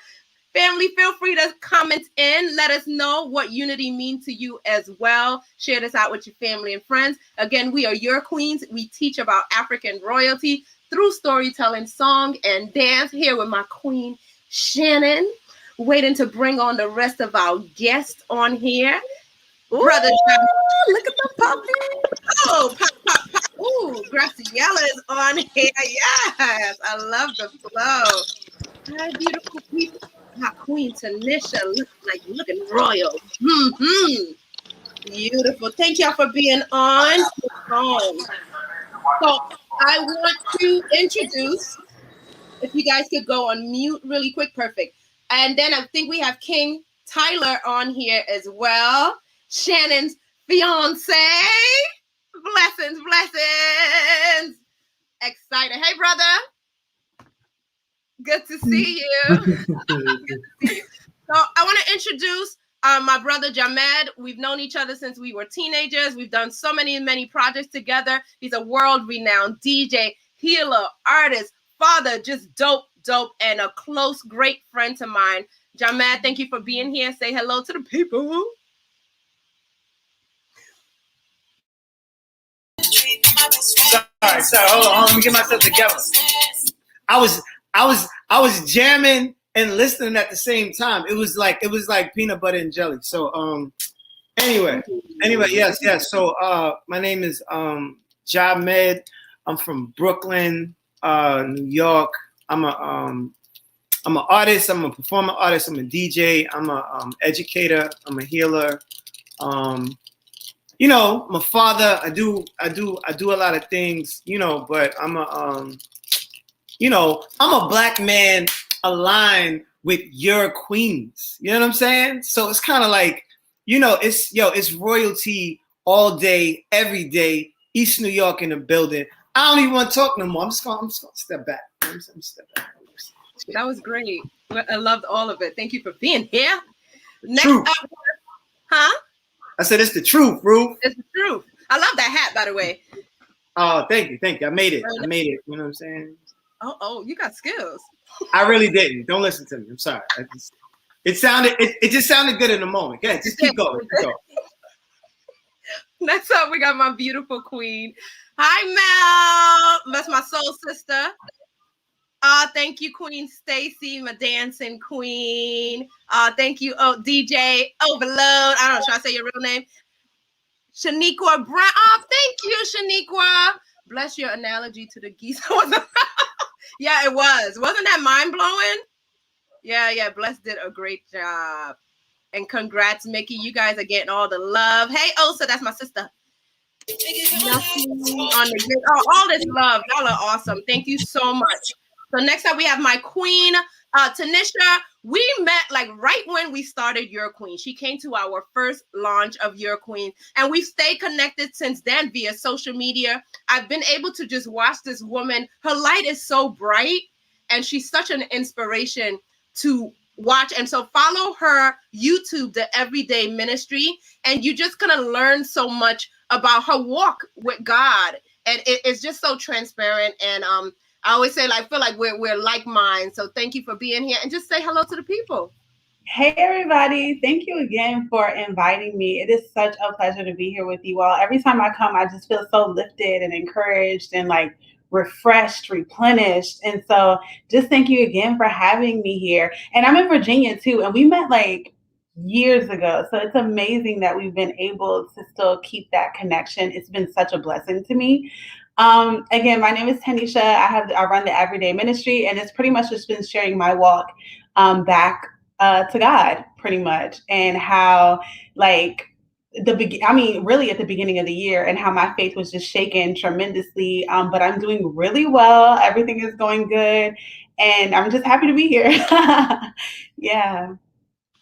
Family, feel free to comment in. Let us know what unity means to you as well. Share this out with your family and friends. Again, we are your queens. We teach about African royalty through storytelling, song, and dance. Here with my queen, Shannon, waiting to bring on the rest of our guests on here. Ooh, Brother, look at the puppy. oh, pop, pop, pop. Ooh, Graciela is on here. Yes, I love the flow. Hi, beautiful people. Our Queen Tanisha looking royal. Mm-hmm. Beautiful. Thank y'all for being on. So I want to introduce, if you guys could go on mute really quick, perfect. And then I think we have King Tyler on here as well. Shannon's fiance. Blessings, blessings. Excited. Hey, brother. Good to see you. So I want to introduce my brother Jamed. We've known each other since we were teenagers. We've done so many projects together. He's a world-renowned DJ, healer, artist, father, just dope, and a close, great friend to mine. Jamed, thank you for being here. Say hello to the people. Sorry, hold on, let me get myself together. I was jamming and listening at the same time. It was like peanut butter and jelly. So anyway, yes. So my name is Jamed. I'm from Brooklyn, New York. I'm an artist. I'm a performing artist. I'm a DJ. I'm a educator. I'm a healer. You know, I'm a father. I do a lot of things. You know, but I'm a I'm a black man aligned with your queens. You know what I'm saying? So it's kind of like, it's royalty all day, every day. East New York in the building. I don't even want to talk no more. I'm just gonna step back. Step back. That was great. I loved all of it. Thank you for being here. Next Truth. up, huh? I said it's the truth, Ruth. It's the truth. I love that hat, by the way. Oh, thank you. I made it. You know what I'm saying? Oh, you got skills. I really didn't. Don't listen to me. I'm sorry. It just sounded good in the moment. Yeah, just keep going. Next up, we got my beautiful queen. Hi, Mel. That's my soul sister. Thank you, Queen Stacy, my dancing queen. Thank you, DJ Overload. I don't know, should I say your real name? Shaniqua Brown. Oh, thank you, Shaniqua. Bless your analogy to the geese. Yeah, it was. Wasn't that mind-blowing? Yeah. Bless did a great job. And congrats, Mickey. You guys are getting all the love. Hey, Osa, that's my sister. Nothing on the good. Oh, all this love. Y'all are awesome. Thank you so much. So next up we have my queen, Tanisha. We met like right when we started Your Queen. She came to our first launch of Your Queen, and we've stayed connected since then via social media. I've been able to just watch this woman. Her light is so bright, and she's such an inspiration to watch. And so follow her YouTube, The Everyday Ministry, and you're just gonna learn so much about her walk with God. And it's just so transparent. And I always say, like, I feel like we're like minds. So thank you for being here, and just say hello to the people. Hey everybody, thank you again for inviting me. It is such a pleasure to be here with you all. Every time I come, I just feel so lifted and encouraged and like refreshed, replenished. And so just thank you again for having me here. And I'm in Virginia too, and we met like years ago. So it's amazing that we've been able to still keep that connection. It's been such a blessing to me. Again, my name is Tanisha. I run the Everyday Ministry, and it's pretty much just been sharing my walk back to God, pretty much, and how like really at the beginning of the year, and how my faith was just shaken tremendously. But I'm doing really well. Everything is going good, and I'm just happy to be here. Yeah.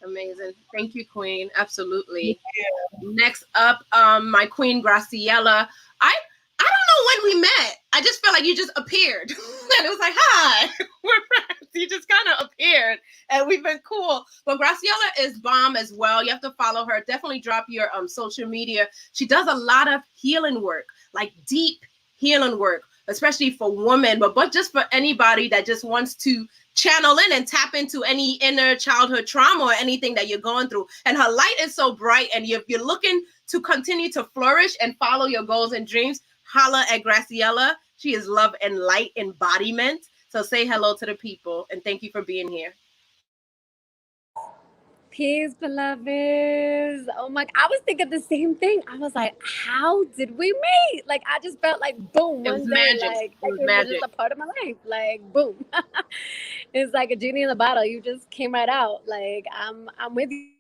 Amazing. Thank you, Queen. Absolutely. Yeah. Next up, my Queen Graciela. I don't know when we met. I just felt like you just appeared. And it was like, hi, we're friends. You just kind of appeared, and we've been cool. But Graciela is bomb as well. You have to follow her. Definitely drop your social media. She does a lot of healing work, like deep healing work, especially for women, but just for anybody that just wants to channel in and tap into any inner childhood trauma or anything that you're going through. And her light is so bright, and if you're looking to continue to flourish and follow your goals and dreams, holla at Graciela. She is love and light embodiment. So say hello to the people, and thank you for being here. Peace, beloveds. Oh my, I was thinking the same thing. I was like, how did we meet? Like, I just felt like, boom, It one was day, magic. like, It was it magic. was just a part of my life. Like, boom. It's like a genie in the bottle. You just came right out. Like, I'm with you.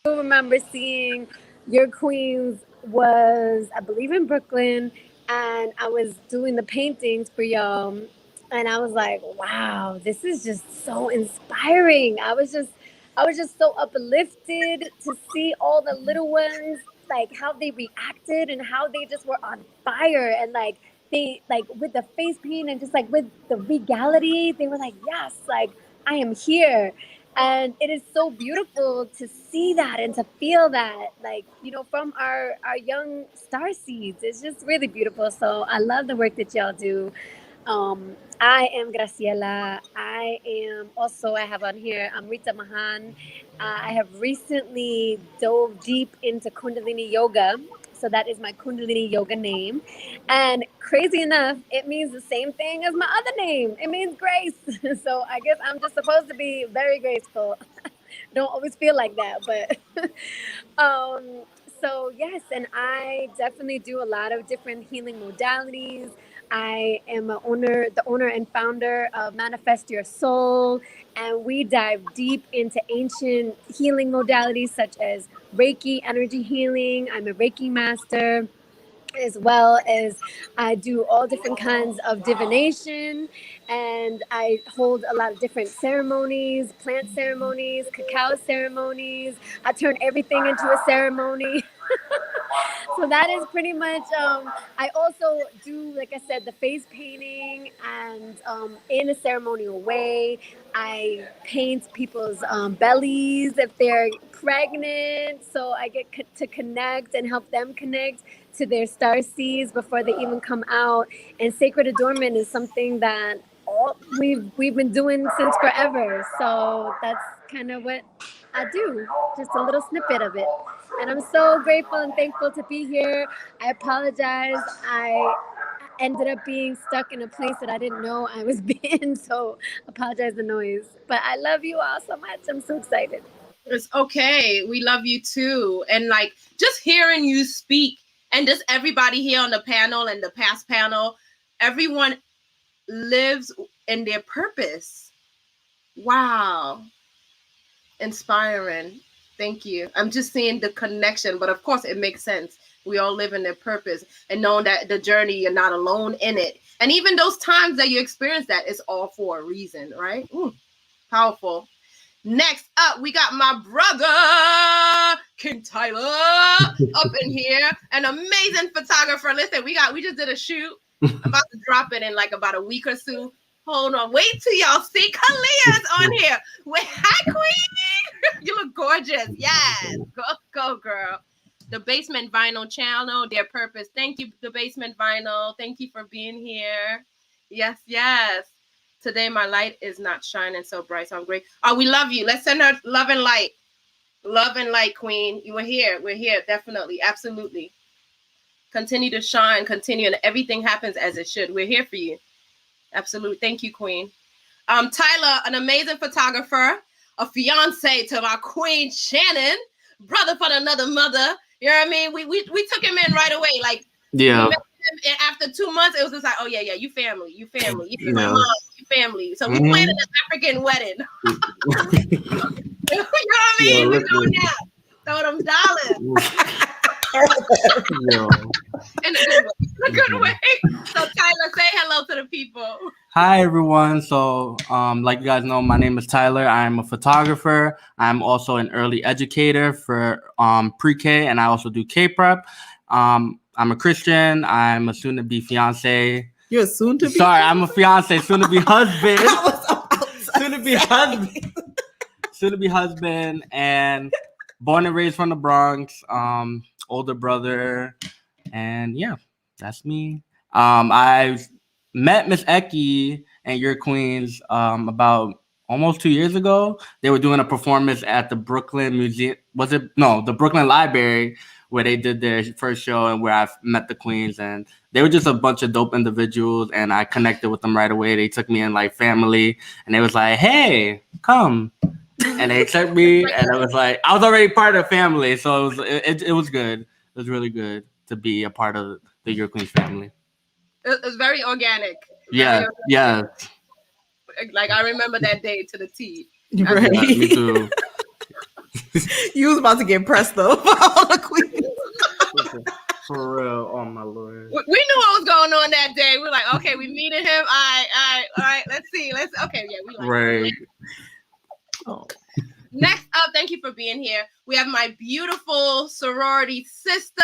I remember seeing Your Queens was, I believe, in Brooklyn, and I was doing the paintings for y'all, and I was like, wow, this is just so inspiring. I was just so uplifted to see all the little ones, like how they reacted and how they just were on fire, and like they, like with the face paint and just like with the regality, they were like, yes, like I am here. And it is so beautiful to see that and to feel that, like, you know, from our young star seeds. It's just really beautiful. So I love the work that y'all do. I am Graciela. I am also, I have on here, I'm Rita Mahan. I have recently dove deep into Kundalini Yoga. So that is my Kundalini Yoga name. And crazy enough, it means the same thing as my other name. It means grace. So I guess I'm just supposed to be very graceful. Don't always feel like that, but so yes, and I definitely do a lot of different healing modalities. I am the owner and founder of Manifest Your Soul, and we dive deep into ancient healing modalities such as Reiki, energy healing. I'm a Reiki master, as well as I do all different kinds of divination, and I hold a lot of different ceremonies, plant ceremonies, cacao ceremonies. I turn everything into a ceremony. So that is pretty much, I also do, like I said, the face painting, and in a ceremonial way. I paint people's bellies if they're pregnant, so I get to connect and help them connect to their star seeds before they even come out. And sacred adornment is something that we've been doing since forever. So that's kind of what I do, just a little snippet of it. And I'm so grateful and thankful to be here. I apologize. I ended up being stuck in a place that I didn't know I was in, so apologize the noise. But I love you all so much. I'm so excited. It's okay. We love you too. And like just hearing you speak, and just everybody here on the panel and the past panel, everyone lives in their purpose. Wow. Inspiring. Thank you. I'm just seeing the connection, but of course it makes sense. We all live in their purpose and knowing that the journey, you're not alone in it. And even those times that you experience that, it's all for a reason, right? Ooh, powerful. Next up, we got my brother, King Tyler, up in here. An amazing photographer. Listen, we just did a shoot. I'm about to drop it in like about a week or so. Hold on. Wait till y'all see Kalia's on here. Wait, hi, Queen. You look gorgeous. Yes. Go, girl. The Basement Vinyl channel, their purpose. Thank you, The Basement Vinyl. Thank you for being here. Yes, yes. Today my light is not shining so bright, so I'm great. Oh, we love you. Let's send her love and light. Love and light, Queen. You were here. We're here. Definitely. Absolutely. Continue to shine. Continue. And everything happens as it should. We're here for you. Absolutely. Thank you, Queen. Tyler, an amazing photographer, a fiance to my Queen Shannon, brother from another mother. You know what I mean? We took him in right away. Like, yeah. And after 2 months, it was just like, oh yeah, you family, you my mom, you family. So we planned an African wedding. You know what I mean? We going out, throw them dollars. In a good way. So Tyler, say hello to the people. Hi everyone. So like you guys know, my name is Tyler. I'm a photographer. I'm also an early educator for pre-K, and I also do K-prep. I'm a Christian. I'm a soon-to-be fiance. You're a soon-to-be? Sorry, I'm a fiance, soon-to-be husband. Soon-to-be husband. Soon-to-be husband, and born and raised from the Bronx. Older brother, and yeah, that's me. I met Miss Eki and your Queens about almost 2 years ago. They were doing a performance at the Brooklyn Museum. The Brooklyn Library, where they did their first show and where I met the Queens, and they were just a bunch of dope individuals, and I connected with them right away. They took me in like family, and they was like, hey, come. And they accepted me, and I was like, I was already part of the family, so it was good. It was really good to be a part of the Your Queens family. It was very organic. Yeah. Like I remember that day to the T. Right. Yeah, me too. You was about to get pressed though for all the Queens. For real, oh my Lord. We knew what was going on that day. We were like, okay, we meeting him. All right. Let's see. Okay, yeah, we like right. It. Oh. Next up, thank you for being here. We have my beautiful sorority sister,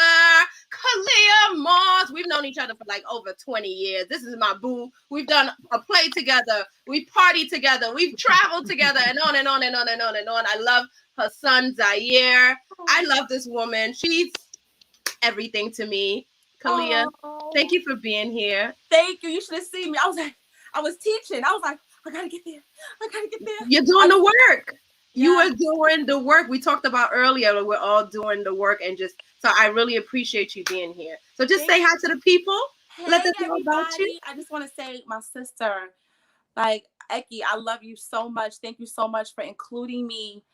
Kalia Moss. We've known each other for like over 20 years. This is my boo. We've done a play together. We partied together. We've traveled together, and on and on and on and on and on. I love her son, Zaire. I love this woman. She's everything to me. Kalia, thank you for being here. Thank you. You should have seen me. I was teaching. I was like, I gotta get there. You're doing the work. You are doing the work we talked about earlier. We're all doing the work, and just so I really appreciate you being here. So just say hi to the people. Hey, let them know about you. I just want to say, my sister, like Eki, I love you so much. Thank you so much for including me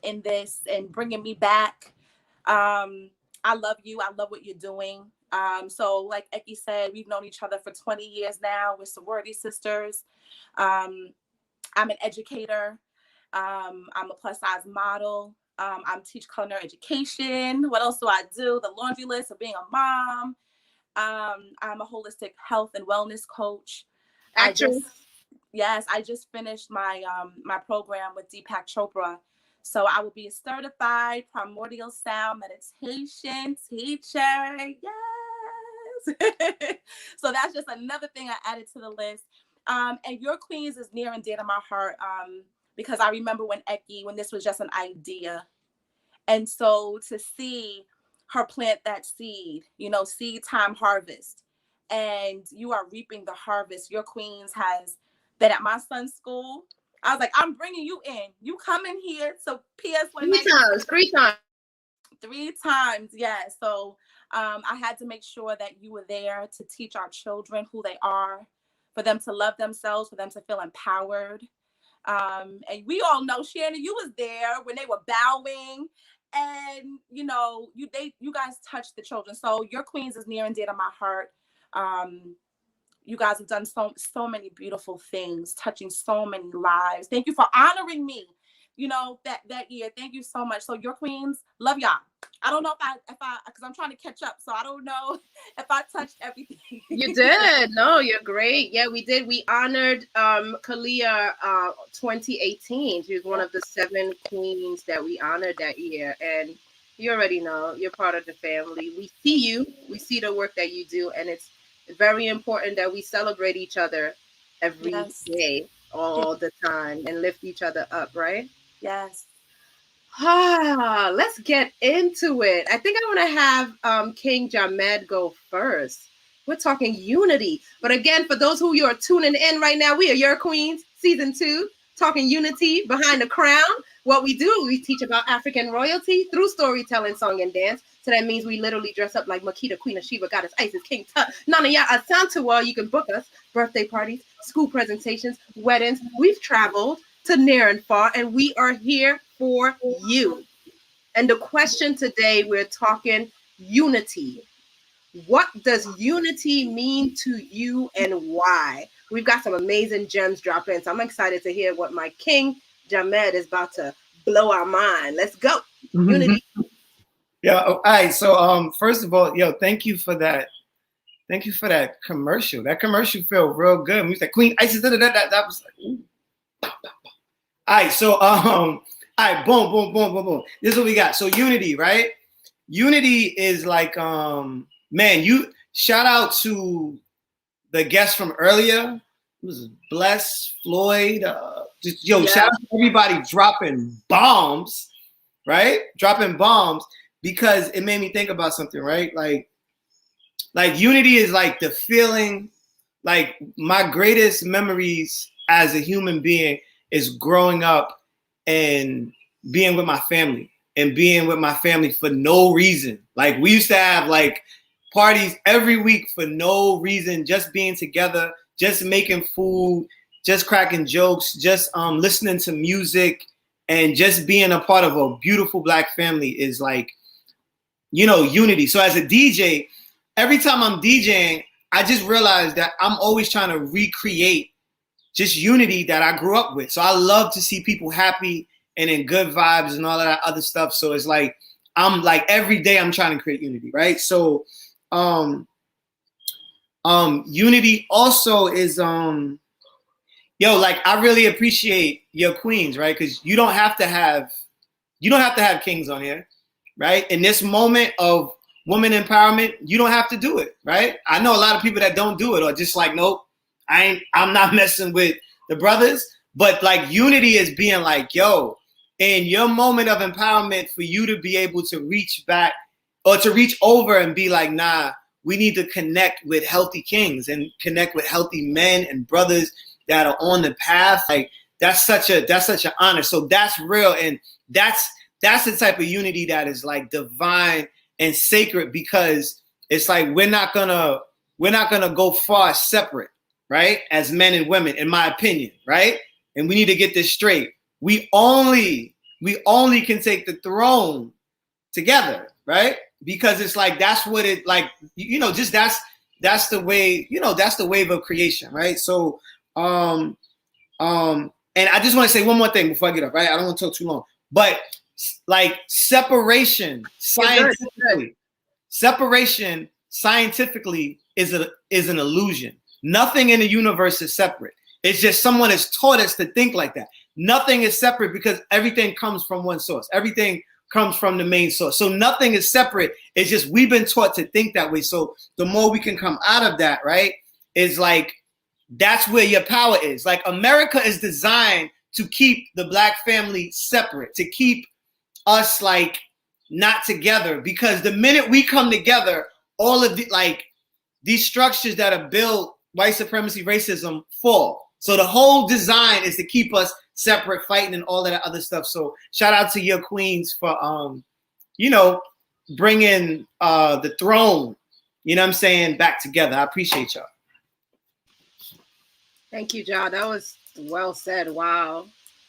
in this and bringing me back. I love you. I love what you're doing. So like Eki said, we've known each other for 20 years now. We're sorority sisters. I'm an educator. I'm a plus size model. I teach culinary education. What else do I do? The laundry list of being a mom. I'm a holistic health and wellness coach. Actress. I just finished my my program with Deepak Chopra. So I will be a certified primordial sound meditation teacher. Yes. So that's just another thing I added to the list. And Your Queens is near and dear to my heart. Because I remember when this was just an idea. And so to see her plant that seed, seed time harvest, and you are reaping the harvest. Your Queens has been at my son's school. I was like, I'm bringing you in. You come in here. So P.S. 3 times. 3 times, yeah. So I had to make sure that you were there to teach our children who they are, for them to love themselves, for them to feel empowered. And we all know, Shannon, you was there when they were bowing, and you guys touched the children. So Your Queens is near and dear to my heart. You guys have done so many beautiful things, touching so many lives. Thank you for honoring me. that year. Thank you so much. So your queens, love y'all. I don't know if I because I'm trying to catch up, so I don't know if I touched everything. You did. No, you're great. Yeah, we did. We honored Kalia 2018. She was one of the 7 queens that we honored that year. And you already know you're part of the family. We see you. We see the work that you do, and it's very important that we celebrate each other every day, all the time, and lift each other up, right? Yes. Let's get into it. I think I want to have King Jamed go first. We're talking unity. But again, for those who you are tuning in right now, we are Your Queens, season 2, talking unity behind the crown. What we do, we teach about African royalty through storytelling, song, and dance. So that means we literally dress up like Makita, Queen of Sheba, Goddess Isis, King Tut, Nana Ya Asantewa. You can book us, birthday parties, school presentations, weddings. We've traveled to near and far, and we are here for you. And the question today, we're talking unity. What does unity mean to you and why? We've got some amazing gems dropping, so I'm excited to hear what my King Jamed is about to blow our mind. Let's go. Unity. Yeah. All right. So first of all, thank you for that. Thank you for that commercial. That commercial felt real good. We said Queen Isis. That was like, ooh. All right. So all right, boom, boom, boom, boom, boom. This is what we got. So unity, right? Unity is like man, you shout out to the guest from earlier. It was Bless, Floyd, shout out to everybody dropping bombs, right? Dropping bombs, because it made me think about something, right? Like unity is like the feeling, like my greatest memories as a human being is growing up and being with my family and being with my family for no reason. Like we used to have like parties every week for no reason, just being together, just making food, just cracking jokes, just listening to music, and just being a part of a beautiful Black family is like, unity. So as a DJ, every time I'm DJing, I just realized that I'm always trying to recreate just unity that I grew up with. So I love to see people happy and in good vibes and all of that other stuff. So it's like, I'm like every day I'm trying to create unity, right? So unity also is like I really appreciate your queens, right? Because you don't have to have kings on here, right? In this moment of woman empowerment, you don't have to do it, right? I know a lot of people that don't do it or just like, nope, I'm not messing with the brothers. But like unity is being like, yo, in your moment of empowerment, for you to be able to reach back or to reach over and be like, nah, we need to connect with healthy kings and connect with healthy men and brothers that are on the path. Like that's such an honor. So that's real. And that's the type of unity that is like divine and sacred, because it's like we're not gonna go far separate, right? As men and women, in my opinion, right? And we need to get this straight. We only can take the throne together, right? Because it's like that's what it like, just that's the way, that's the wave of creation, right? So and I just want to say one more thing before I get up, right? I don't want to talk too long. But like separation scientifically is an illusion. Nothing in the universe is separate. It's just someone has taught us to think like that. Nothing is separate because everything comes from one source. Everything comes from the main source. So nothing is separate. It's just we've been taught to think that way. So the more we can come out of that, right, is like that's where your power is. Like America is designed to keep the Black family separate, to keep us like not together, because the minute we come together, all of the like these structures that are built, white supremacy, racism, fall. So the whole design is to keep us separate, fighting and all of that other stuff. So shout out to your queens for bringing the throne, back together. I appreciate y'all. Thank you, John. That was well said. Wow.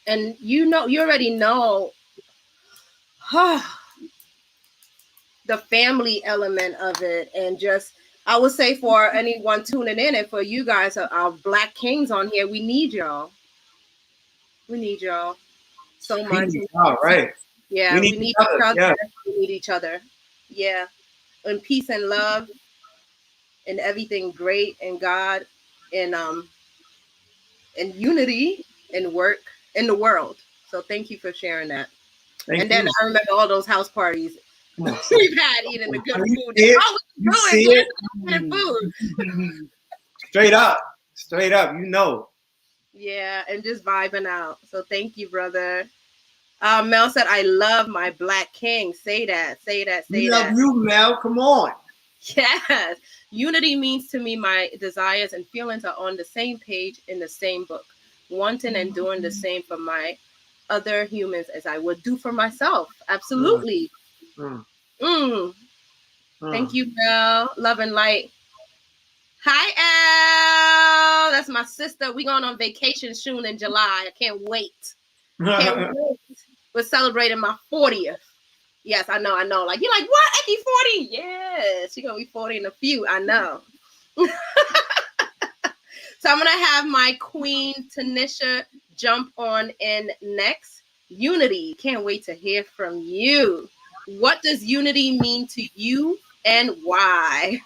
And you already know the family element of it. And just, I would say for anyone tuning in and for you guys, our Black kings on here, we need y'all. We need y'all. so much. All right. Yeah, We need we need each each other. other. Yeah. We need each other. Yeah, and peace and love and everything great and God and unity and work in the world. So thank you for sharing that. Thank And then you. I remember all those house parties we've had eating the good You food. see it? Oh, You it's see good. it? Good food. Straight up. Straight up. You know. Yeah, and just vibing out. So thank you, brother. Mel said, I love my black king. Say that, say that, say We that. love you, Mel. Come on. Yes. Unity means to me my desires and feelings are on the same page in the same book, wanting and doing the same for my other humans as I would do for myself. Absolutely. Thank you, Mel. Love and light. Hi, Elle. That's my sister. We going on vacation soon in July. I can't wait. Can't wait. We're celebrating my 40th. Yes, I know. Like, you're like, what? Eki 40? Yeah, she's going to be 40 in a few. I know. So I'm going to have my queen, Tanisha, jump on in next. Unity. Can't wait to hear from you. What does unity mean to you and why?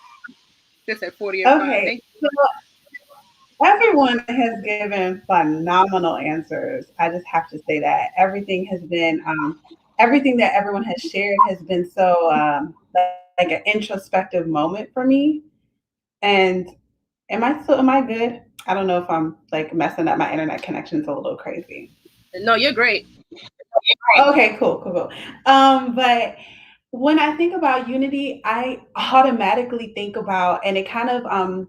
Just at 40 and 5. Okay, so everyone has given phenomenal answers. I just have to say that everything has been, everything that everyone has shared has been so like an introspective moment for me. And am I good? I don't know if I'm like messing up. My internet connection's a little crazy. No, you're great. Okay, cool. But when I think about unity, I automatically think about, and it kind of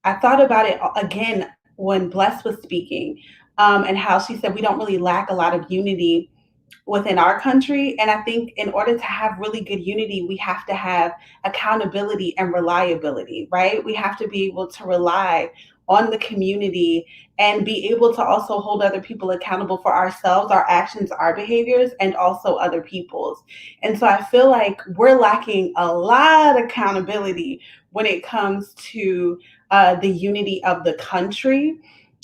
I thought about it again when Bless was speaking, and how she said we don't really lack a lot of unity within our country. And I think in order to have really good unity, we have to have accountability and reliability, right? We have to be able to rely on the community and be able to also hold other people accountable for ourselves, our actions, our behaviors, and also other people's. And so I feel like we're lacking a lot of accountability when it comes to the unity of the country.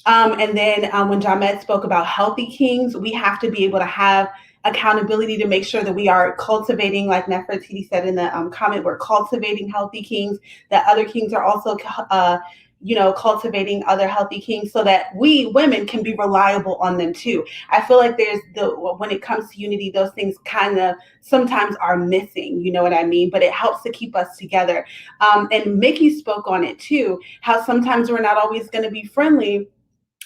And then when Jamed spoke about healthy kings, we have to be able to have accountability to make sure that we are cultivating, like Nefertiti said in the comment, we're cultivating healthy kings, that other kings are also, cultivating other healthy kings so that we women can be reliable on them too. I feel like when it comes to unity, those things kind of sometimes are missing, you know what I mean? But it helps to keep us together. And Mickey spoke on it too, how sometimes we're not always going to be friendly,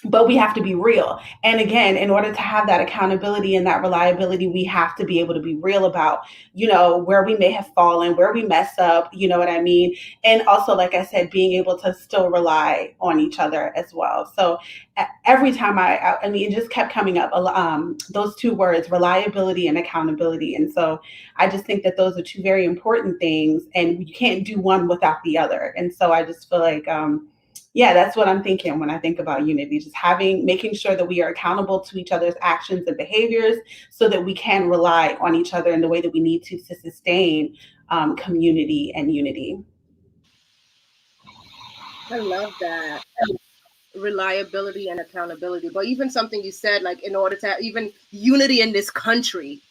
but we have to be real. And again, in order to have that accountability and that reliability, we have to be able to be real about, where we may have fallen, where we mess up, you know what I mean? And also, like I said, being able to still rely on each other as well. So every time I mean, it just kept coming up, those two words, reliability and accountability. And so I just think that those are two very important things, and you can't do one without the other. And so I just feel like, yeah, that's what I'm thinking when I think about unity, just making sure that we are accountable to each other's actions and behaviors so that we can rely on each other in the way that we need to sustain community and unity. I love that. Reliability and accountability. But even something you said, like in order to have even unity in this country,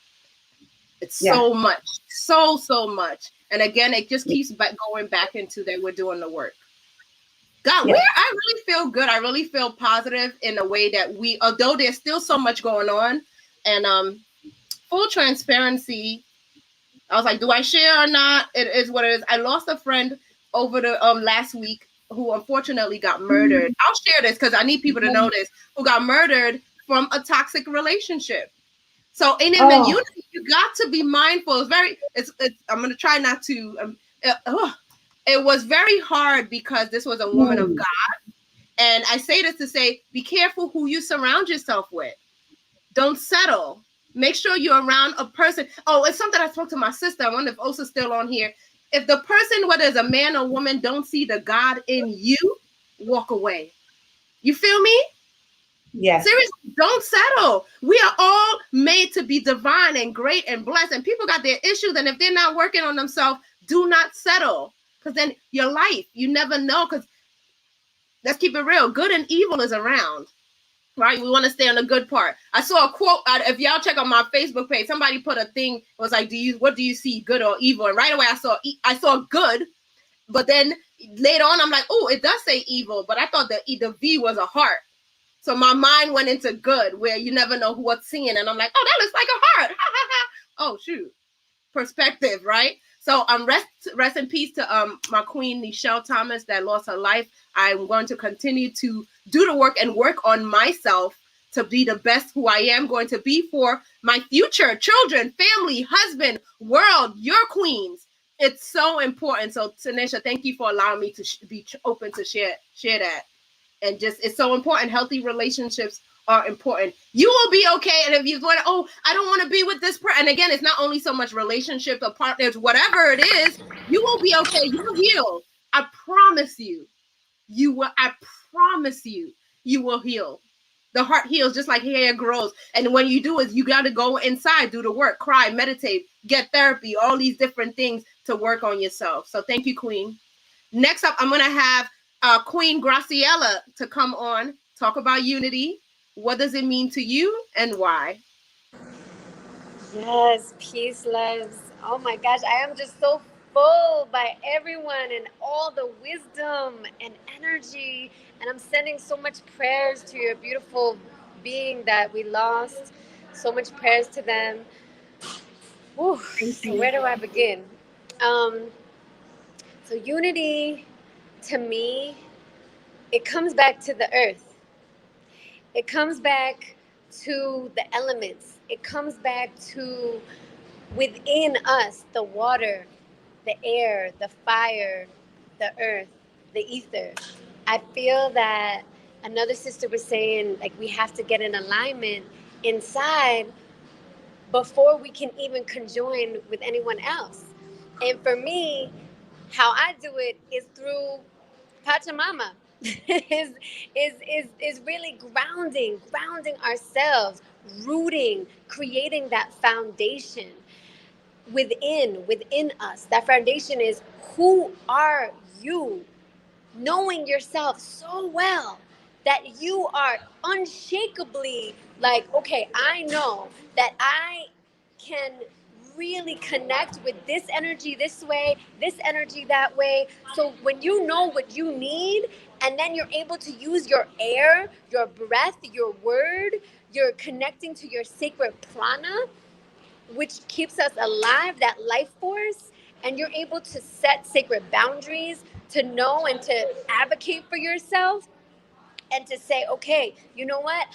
it's so much, so much. And again, it just keeps going back into that we're doing the work. God, I really feel good. I really feel positive in a way that although there's still so much going on, and full transparency, I was like, do I share or not? It is what it is. I lost a friend over the last week who unfortunately got murdered. I'll share this because I need people to know this, who got murdered from a toxic relationship. So in unity, you got to be mindful. I'm going to try not to, it was very hard because this was a woman of God. And I say this to say, be careful who you surround yourself with. Don't settle. Make sure you're around a person. Oh, it's something I spoke to my sister. I wonder if Osa's still on here. If the person, whether it's a man or woman, don't see the God in you, walk away. You feel me? Yes. Seriously, don't settle. We are all made to be divine and great and blessed. And people got their issues. And if they're not working on themselves, do not settle. Because then your life, you never know. Because let's keep it real. Good and evil is around. right? We want to stay on the good part. I saw a quote. If y'all check on my Facebook page, somebody put a thing. It was like, what do you see, good or evil? And right away I saw good, but then later on I'm like, oh, it does say evil, but I thought the V was a heart. So my mind went into good, where you never know what's seeing, and I'm like, oh, that looks like a heart. Oh shoot, perspective, right? So rest in peace to my queen Nichelle Thomas that lost her life. I'm going to continue to do the work and work on myself to be the best who I am going to be for my future children, family, husband, world, your queens. It's so important. So Tanisha, thank you for allowing me to be open to share that. And just, it's so important. Healthy relationships are important. You will be okay. And if you're going, oh, I don't want to be with this person. And again, it's not only so much relationship or partners, whatever it is, you will be okay. You'll heal. I promise you. You will. I promise you, you will heal. The heart heals just like hair grows. And when you do it, you got to go inside, do the work, cry, meditate, get therapy, all these different things to work on yourself. So thank you, Queen. Next up, I'm going to have Queen Graciela to come on, talk about unity. What does it mean to you and why? Yes, peace, loves. Oh my gosh, I am just so full by everyone and all the wisdom and energy. And I'm sending so much prayers to your beautiful being that we lost. So much prayers to them. Whew, so where do I begin? Um, so unity, to me, it comes back to the earth. It comes back to the elements. It comes back to within us, the water, the air, the fire, the earth, the ether. I feel that another sister was saying, like, we have to get in alignment inside before we can even conjoin with anyone else. And for me, how I do it is through Pachamama. is really grounding ourselves, rooting, creating that foundation within us. That foundation is, who are you? Knowing yourself so well that you are unshakably like, okay, I know that I can really connect with this energy this way, this energy that way. So when you know what you need, and then you're able to use your air, your breath, your word, you're connecting to your sacred prana, which keeps us alive, that life force, and you're able to set sacred boundaries, to know and to advocate for yourself, and to say, okay, you know what?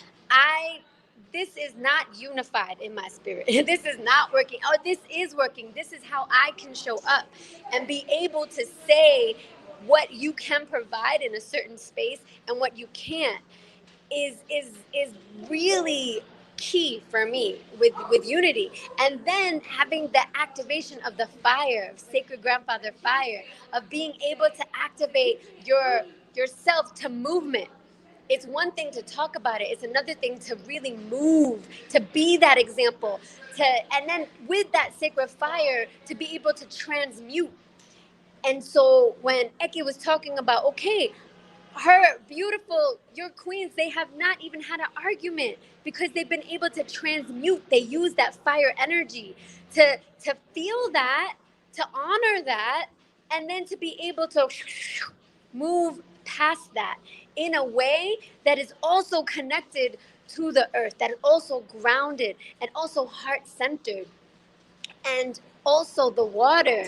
This is not unified in my spirit. This is not working. Oh, this is working. This is how I can show up and be able to say what you can provide in a certain space and what you can't is really key for me with unity. And then having the activation of the fire, of sacred grandfather fire, of being able to activate yourself to movement. It's one thing to talk about it, it's another thing to really move, to be that example, and then with that sacred fire to be able to transmute. And so when Eki was talking about, okay, her beautiful, your queens, they have not even had an argument because they've been able to transmute. They use that fire energy to feel that, to honor that, and then to be able to move past that in a way that is also connected to the earth, that is also grounded and also heart-centered. And also the water.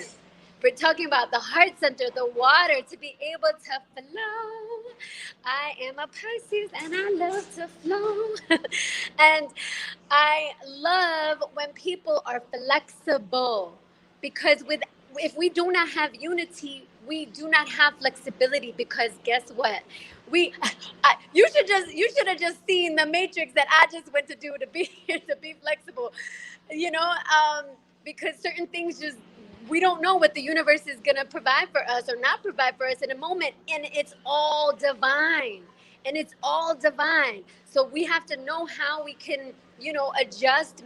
We're talking about the heart center, the water, to be able to flow. I am a Pisces and I love to flow. And I love when people are flexible, because if we do not have unity, we do not have flexibility. Because guess what? You should have just seen the matrix that I just went to do to be to be flexible. You know, because certain things just, we don't know what the universe is going to provide for us or not provide for us in a moment, and it's all divine. And it's all divine. So we have to know how we can, adjust.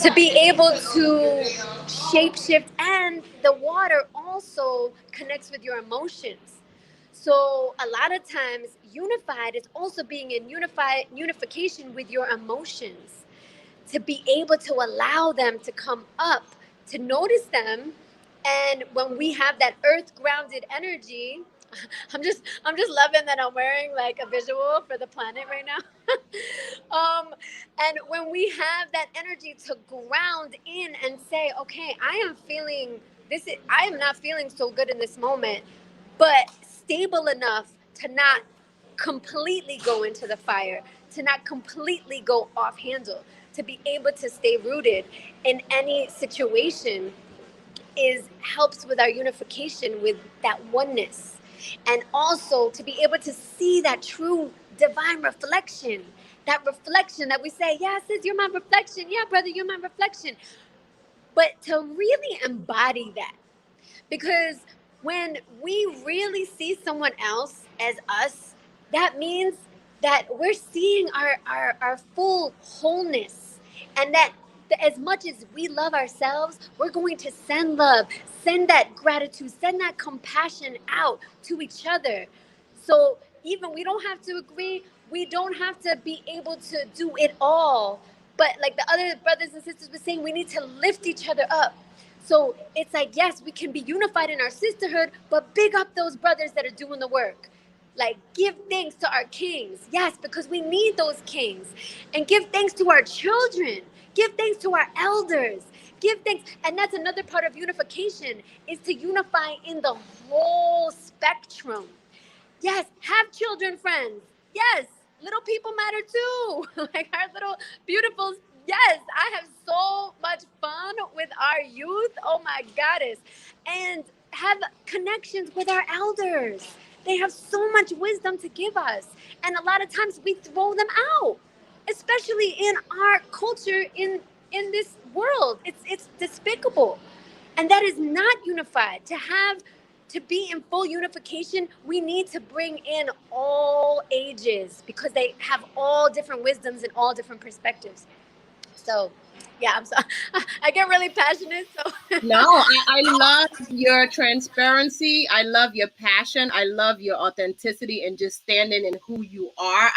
to be able to shapeshift, and the water also connects with your emotions. So a lot of times unified is also being in unification with your emotions, to be able to allow them to come up, to notice them. And when we have that earth grounded energy, I'm just loving that I'm wearing like a visual for the planet right now. And when we have that energy to ground in and say, okay, I am feeling this, I am not feeling so good in this moment, but stable enough to not completely go into the fire, to not completely go off handle, to be able to stay rooted in any situation, is helps with our unification with that oneness. And also to be able to see that true divine reflection, that reflection that we say, yeah, sis, you're my reflection, yeah, brother, you're my reflection, but to really embody that. Because when we really see someone else as us, that means that we're seeing our full wholeness. And that as much as we love ourselves, we're going to send love, send that gratitude, send that compassion out to each other. So even we don't have to agree, we don't have to be able to do it all. But like the other brothers and sisters were saying, we need to lift each other up. So it's like, yes, we can be unified in our sisterhood, but big up those brothers that are doing the work. Like, give thanks to our kings. Yes, because we need those kings. And give thanks to our children. Give thanks to our elders. Give thanks. And that's another part of unification, is to unify in the whole spectrum. Yes, have children friends. Yes, little people matter too. Like our little beautifuls. Yes, I have so much fun with our youth. Oh my goddess. And have connections with our elders. They have so much wisdom to give us. And a lot of times we throw them out, especially in our culture, in this world. It's despicable. And that is not unified. To be in full unification, we need to bring in all ages, because they have all different wisdoms and all different perspectives. So, yeah, I'm sorry. I get really passionate. So No, I love your transparency. I love your passion. I love your authenticity and just standing in who you are.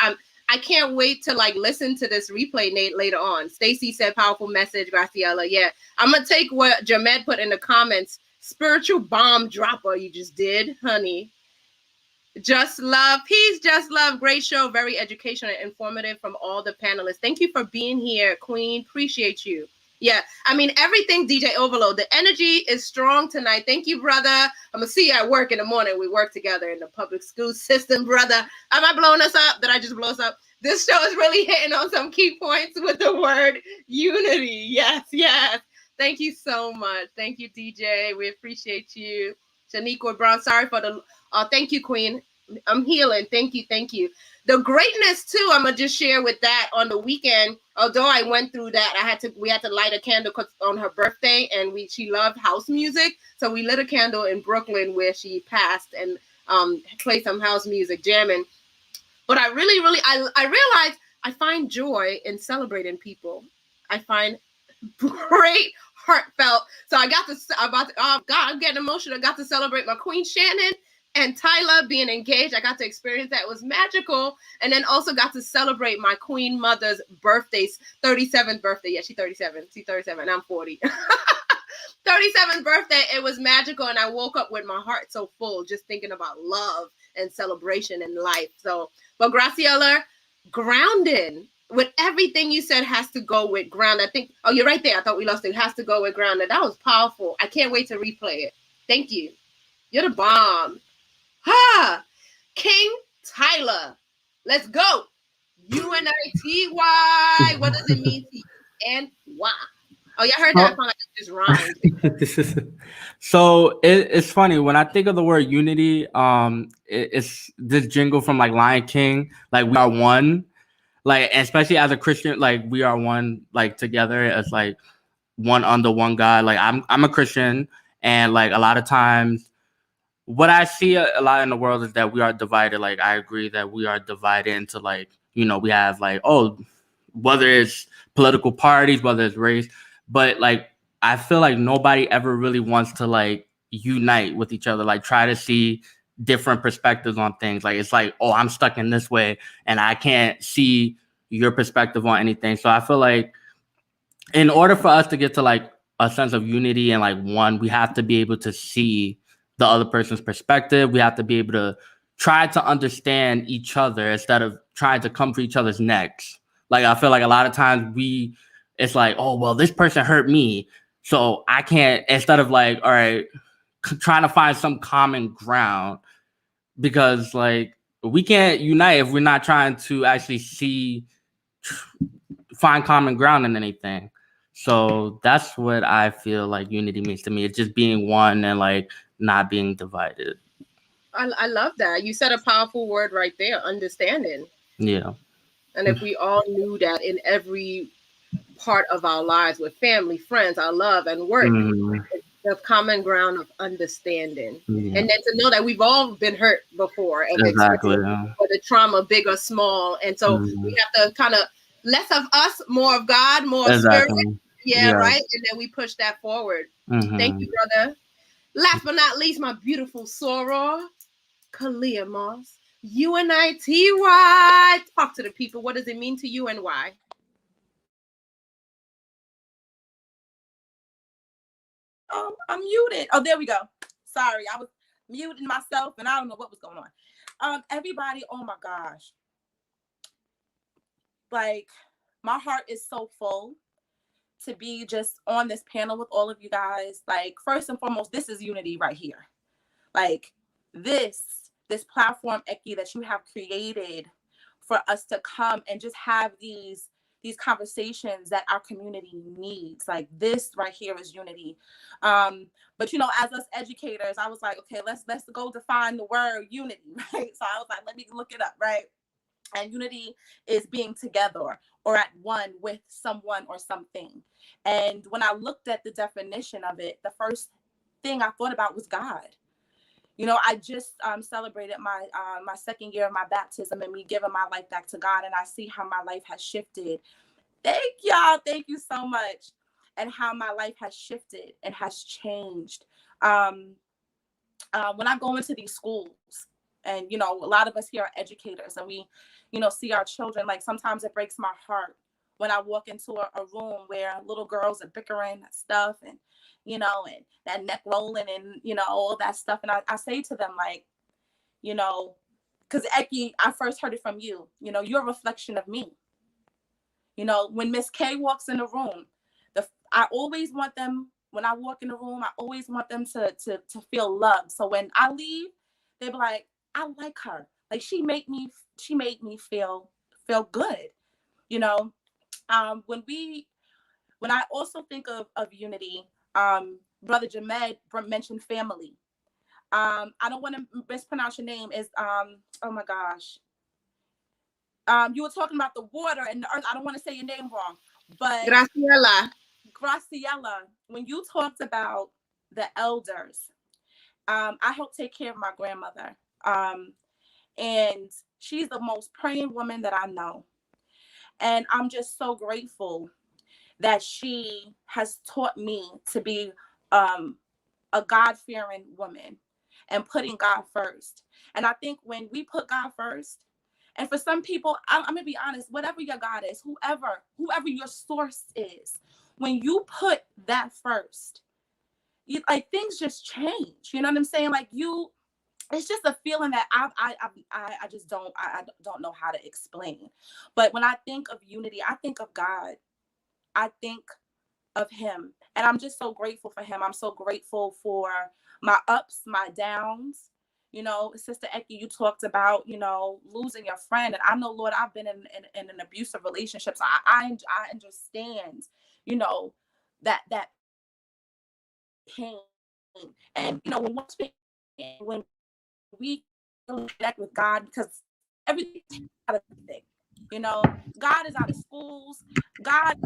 I can't wait to like listen to this replay, Nate, later on. Stacy said, powerful message, Graciela. Yeah, I'm gonna take what Jamed put in the comments. Spiritual bomb dropper you just did, honey. Just love, peace, just love. Great show, very educational and informative from all the panelists. Thank you for being here, Queen. Appreciate you. Yeah, I mean, everything DJ Overload. The energy is strong tonight. Thank you, brother. I'm gonna see you at work in the morning. We work together in the public school system, brother. Am I blowing us up? Did I just blow us up? This show is really hitting on some key points with the word unity. Yes, yes. Thank you so much. Thank you, DJ. We appreciate you. Shaniqua Brown, sorry for the thank you, Queen. I'm healing. Thank you. Thank you. The greatness too, I'm gonna just share with that on the weekend. Although I went through that, we had to light a candle on her birthday, and she loved house music. So we lit a candle in Brooklyn where she passed, and played some house music, jamming. But I really, I realized I find joy in celebrating people. I find great heartfelt. So I got to, oh God, I'm getting emotional. I got to celebrate my Queen Shannon and Tyler being engaged. I got to experience that. It was magical. And then also got to celebrate my Queen Mother's birthday's 37th birthday. Yeah, she's 37. She's 37. I'm 40. 37th birthday. It was magical. And I woke up with my heart so full, just thinking about love and celebration in life. So, but Graciela, grounded. With everything you said has to go with ground. I think, oh, you're right there. I thought we lost it. It has to go with grounded. That was powerful. I can't wait to replay it. Thank you. You're the bomb. Ha! King Tyler. Let's go. UNITY. What does it mean to you? And why? Oh, y'all heard that? I found like it just rhymed. So it's funny when I think of the word unity. It's this jingle from like Lion King, like we are one. Like, especially as a Christian, like we are one, like together as like one under one God. Like I'm a Christian, and like a lot of times what I see a lot in the world is that we are divided. Like I agree that we are divided into like, we have like, whether it's political parties, whether it's race, but like I feel like nobody ever really wants to like unite with each other, like try to see different perspectives on things. Like it's like, oh, I'm stuck in this way and I can't see your perspective on anything. So I feel like in order for us to get to like a sense of unity and like one, we have to be able to see the other person's perspective. We have to be able to try to understand each other instead of trying to come for each other's necks. Like I feel like a lot of times it's like, oh, well, this person hurt me, so I can't, instead of like, all right, trying to find some common ground, because like we can't unite if we're not trying to actually find common ground in anything. So that's what I feel like unity means to me. It's just being one and like not being divided. I love that. You said a powerful word right there, understanding. Yeah. And if we all knew that in every part of our lives with family, friends, our love and work, the common ground of understanding. Yeah. And then to know that we've all been hurt before and Exactly. for the trauma, big or small. And so we have to kind of less of us, more of God, more spirit. Yeah, right. And then we push that forward. Thank you, brother. Last but not least, my beautiful soror, Kalia Moss. UNITY. Talk to the people. What does it mean to you and why? I'm muted. Oh, there we go. Sorry, I was muting myself and I don't know what was going on. Everybody, oh my gosh. Like, my heart is so full to be just on this panel with all of you guys. Like, first and foremost, this is unity right here. Like, this platform, Eki, that you have created for us to come and just have these conversations that our community needs. Like, this right here is unity. But you know, as us educators, I was like, okay, let's go define the word unity, right? So I was like, let me look it up, right? And unity is being together or at one with someone or something. And when I looked at the definition of it, the first thing I thought about was God. You know, I just celebrated my second year of my baptism and me giving my life back to God. And I see how my life has shifted. Thank y'all. Thank you so much. And how my life has shifted and has changed. When I go into these schools, and, you know, a lot of us here are educators and we, you know, see our children, like sometimes it breaks my heart when I walk into a room where little girls are bickering and stuff and, you know, and that neck rolling and, you know, all that stuff. And I say to them, like, you know, because Eki, I first heard it from you, you know, you're a reflection of me. You know, when Miss K walks in the room, I always want them, when I walk in the room, I always want them to feel loved. So when I leave, they be like, I like her. Like she made me feel good. You know, when I also think of unity, Brother Jamed mentioned family. I don't want to mispronounce your name. Is oh my gosh. You were talking about the water and the earth. I don't want to say your name wrong, but Graciela, when you talked about the elders, I helped take care of my grandmother. And she's the most praying woman that I know. And I'm just so grateful that she has taught me to be a God-fearing woman and putting God first. And I think when we put God first, and for some people, I'm gonna be honest, whatever your God is, whoever your source is, when you put that first, like things just change. You know what I'm saying? Like it's just a feeling that I just don't know how to explain. But when I think of unity, I think of God. I think of him. And I'm just so grateful for him. I'm so grateful for my ups, my downs. You know, Sister Eki, you talked about, you know, losing your friend. And I know, Lord, I've been in an abusive relationship. So I understand, you know, that pain. And, you know, when we connect with God, because everything is out of everything. You know, God is out of schools. God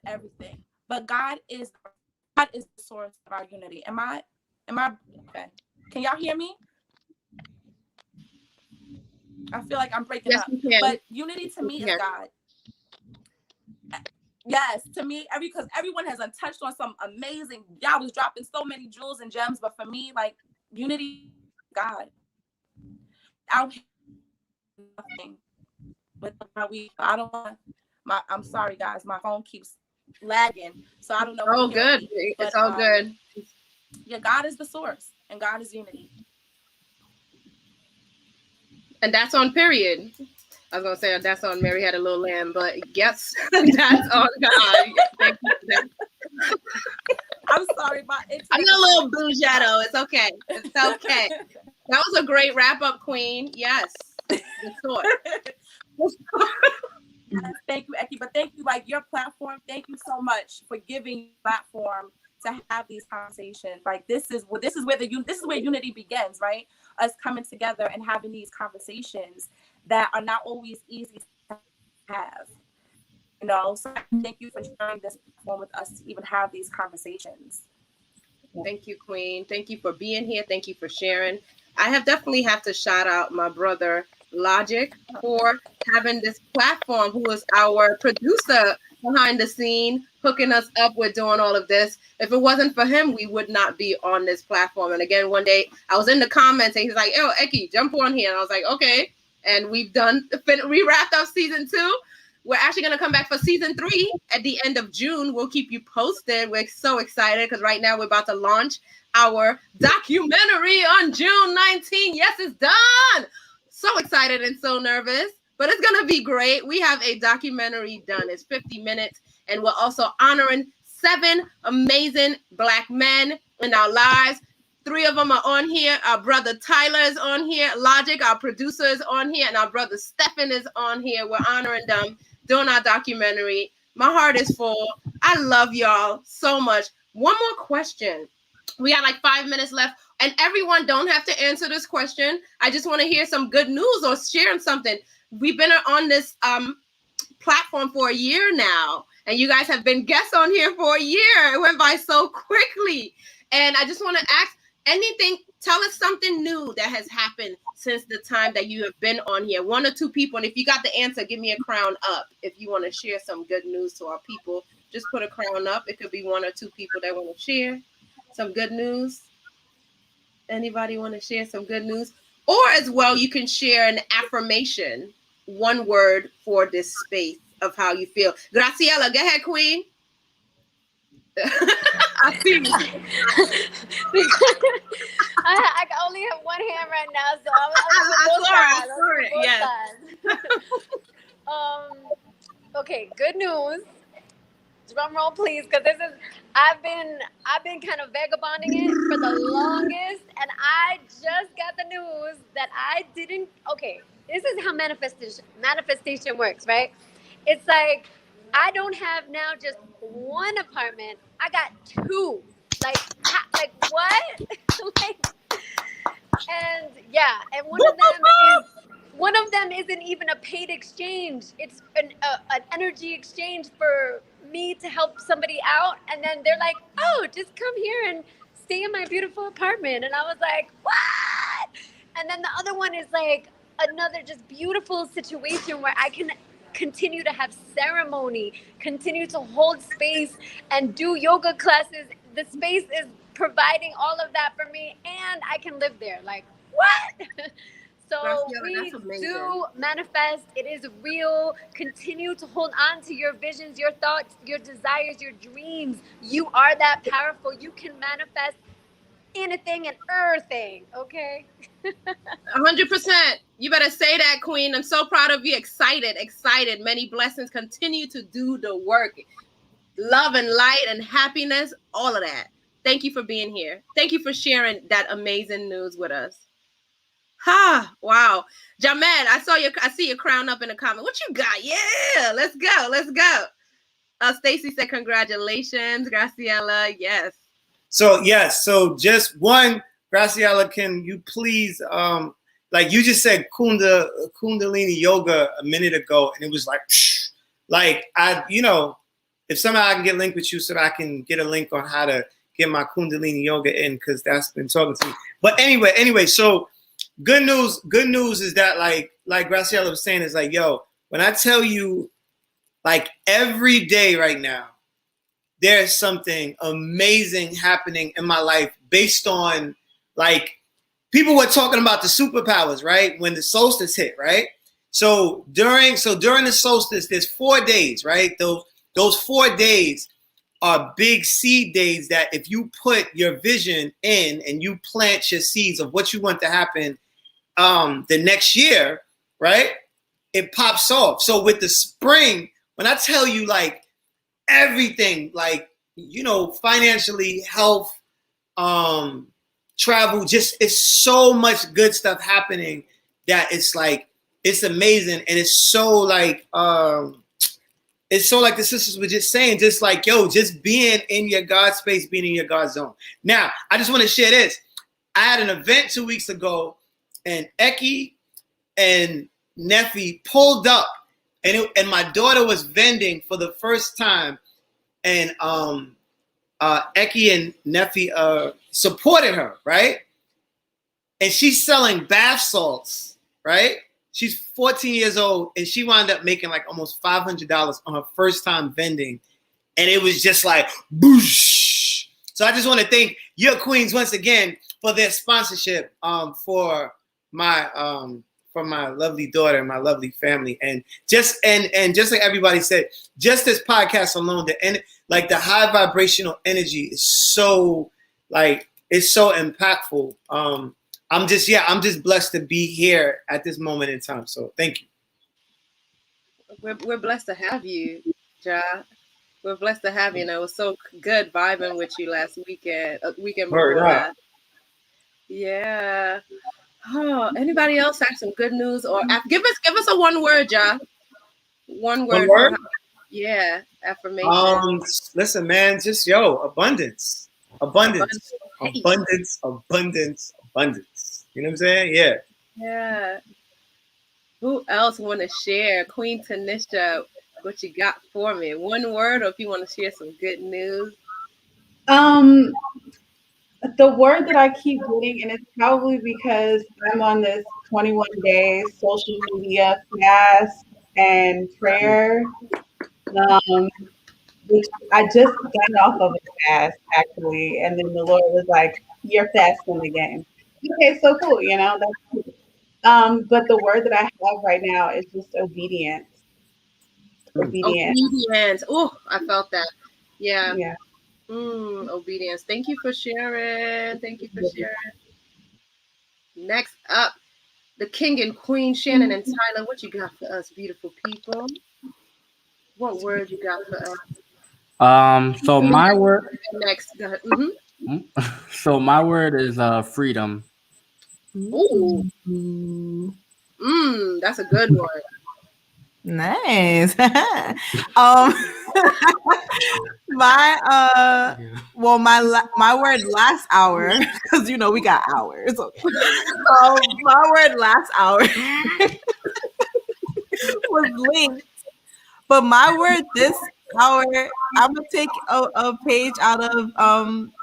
everything. But God is the source of our unity. Am I okay? Can y'all hear me? I feel like I'm breaking up. But unity to me is God. Yes, to me, because everyone has touched on some amazing. Y'all was dropping so many jewels and gems, but for me, like unity, God, out nothing. But I don't want my. I'm sorry, guys. My phone keeps lagging, so I don't know if Oh, you hear good. me. It's But all good. yeah, God is the source, and God is unity. And that's on period. I was gonna say that's on Mary Had a Little Lamb, but yes, that's on God. Thank you for that. I'm sorry, my I'm internet a is little bougetto. It's okay. It's okay. That was a great wrap up, Queen. Yes. The source. Yes, thank you, Eki. But thank you, like your platform. Thank you so much for giving platform to have these conversations. Like this is where unity begins, right? Us coming together and having these conversations that are not always easy to have. You know, so thank you for sharing this platform with us to even have these conversations. Thank you, Queen. Thank you for being here. Thank you for sharing. I have to shout out my brother Logic for having this platform, who is our producer behind the scene, hooking us up with doing all of this. If it wasn't for him, we would not be on this platform. And again, one day I was in the comments and he's like, "Yo, Eki, jump on here." And I was like, "Okay." And we wrapped up season 2. We're actually going to come back for season 3 at the end of June. We'll keep you posted. We're so excited because right now we're about to launch our documentary on June 19th. Yes, it's done. So excited and so nervous, but it's going to be great. We have a documentary done. It's 50 minutes, and we're also honoring 7 amazing Black men in our lives. 3 of them are on here. Our brother Tyler is on here. Logic, our producer, is on here. And our brother Stephen is on here. We're honoring them doing our documentary. My heart is full. I love y'all so much. One more question. We got like 5 minutes left. And everyone don't have to answer this question. I just want to hear some good news or sharing something. We've been on this platform for a year now. And you guys have been guests on here for a year. It went by so quickly. And I just want to ask, tell us something new that has happened since the time that you have been on here. 1 or 2 people. And if you got the answer, give me a crown up. If you want to share some good news to our people, just put a crown up. It could be 1 or 2 people that want to share some good news. Anybody want to share some good news? Or as well, you can share an affirmation, 1 word for this space of how you feel. Graciela, go ahead, Queen. I see you. I only have 1 hand right now, so I'm sorry. Yes. Okay, good news. Drum roll, please, because I've been kind of vagabonding it for the longest, and I just got the news that I didn't. Okay, this is how manifestation works, right? It's like I don't have now just 1 apartment. I got 2. Like what? And yeah, and one of them isn't even a paid exchange. It's an energy exchange for me to help somebody out, and then they're like, "Oh, just come here and stay in my beautiful apartment." And I was like, "What?" And then the other one is like another just beautiful situation where I can continue to have ceremony, continue to hold space and do yoga classes. The space is providing all of that for me, and I can live there. Like, what? So we do manifest. It is real. Continue to hold on to your visions, your thoughts, your desires, your dreams. You are that powerful. You can manifest anything and everything, okay? 100%. You better say that, Queen. I'm so proud of you. Excited. Many blessings. Continue to do the work. Love and light and happiness, all of that. Thank you for being here. Thank you for sharing that amazing news with us. Wow. Jamed, I see your crown up in the comment. What you got? Yeah, let's go. Stacy said congratulations, Graciela. Yes. So just one, Graciela, can you please like you just said Kundalini yoga a minute ago, and it was like if somehow I can get linked with you so that I can get a link on how to get my Kundalini yoga in, because that's been talking to me. But anyway, so good news is that like Graciela was saying, is like, yo, when I tell you like every day right now, there's something amazing happening in my life based on like people were talking about the superpowers, right? When the solstice hit, right? So during the solstice, there's 4 days, right? Those 4 days are big seed days that if you put your vision in and you plant your seeds of what you want to happen the next year, right? It pops off. So with the spring, when I tell you like everything, like, financially, health, travel, just it's so much good stuff happening that it's like it's amazing. And it's so like the sisters were just saying, just like, yo, just being in your God space, being in your God zone. Now, I just want to share this. I had an event 2 weeks ago, and Eki and Neffy pulled up, and my daughter was vending for the first time, and Eki and Neffy supported her, right? And she's selling bath salts, right? She's 14 years old, and she wound up making like almost $500 on her first time vending. And it was just like, boosh. So I just want to thank your queens once again for their sponsorship for my lovely daughter and my lovely family. And just like everybody said, just this podcast alone, the high vibrational energy is so it's so impactful. I'm just blessed to be here at this moment in time. So thank you. We're blessed to have you, Ja. We're blessed to have you. And it was so good vibing with you last weekend, weekend before that. Yeah. Oh, anybody else have some good news or give us a one word, Ja. One word. For affirmation. Listen, man, just abundance. Abundance. Abundance, abundance, abundance. You know what I'm saying? Yeah. Yeah. Who else want to share? Queen Tanisha, what you got for me? One word, or if you want to share some good news. The word that I keep getting, and it's probably because I'm on this 21-day social media fast and prayer, which I just got off of a fast actually, and then the Lord was like, "You're fasting again." Okay, so cool, that's cool. But the word that I have right now is just obedience. Obedience. Oh, I felt that. Yeah. Yeah. Obedience. Thank you for sharing. Next up, the king and queen, Shannon and Tyler. What you got for us, beautiful people? What word you got for us? So my word. Next. Go ahead. So my word is freedom. Ooh. That's a good one. Nice. My word last hour, because we got hours. Okay. My word last hour was linked, but my word this hour, I'm gonna take a page out of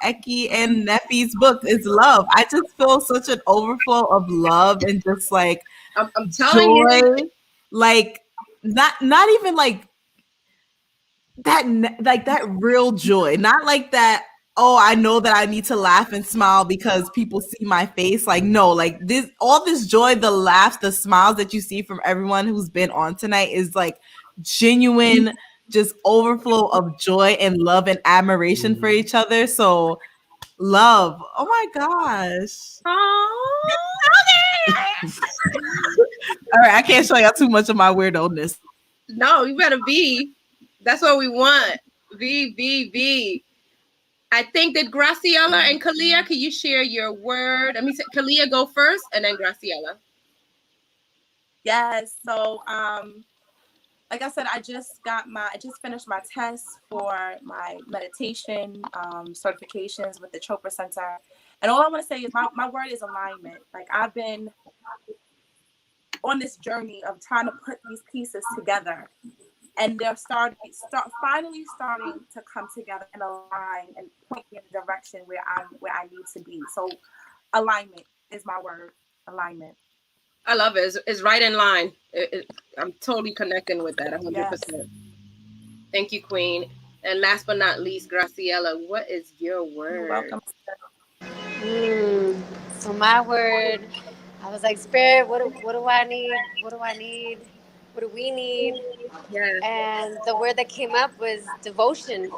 Eki and Neffy's book, is love. I just feel such an overflow of love and just like I'm telling you, like not even like that real joy, not like that. Oh, I know that I need to laugh and smile because people see my face. Like, no, like all this joy, the laughs, the smiles that you see from everyone who's been on tonight is like genuine, just overflow of joy and love and admiration for each other. So love. Oh my gosh. Oh, all right, I can't show y'all too much of my weirdness. No, you better be. That's what we want. Be. I think that Graciela and Kalia, can you share your word? Let me say Kalia go first and then Graciela. Yes. So like I said, I just finished my test for my meditation certifications with the Chopra Center. And all I want to say is my word is alignment. Like I've been on this journey of trying to put these pieces together. And they're finally starting to come together and align and point me in the direction where I need to be. So alignment is my word. Alignment. I love it. It's right in line. I'm totally connecting with that 100%. Thank you, Queen. And last but not least, Graciela, what is your word? You're welcome. So my word, I was like, Spirit, what do I need? What do I need? What do we need? Yes. And the word that came up was devotion.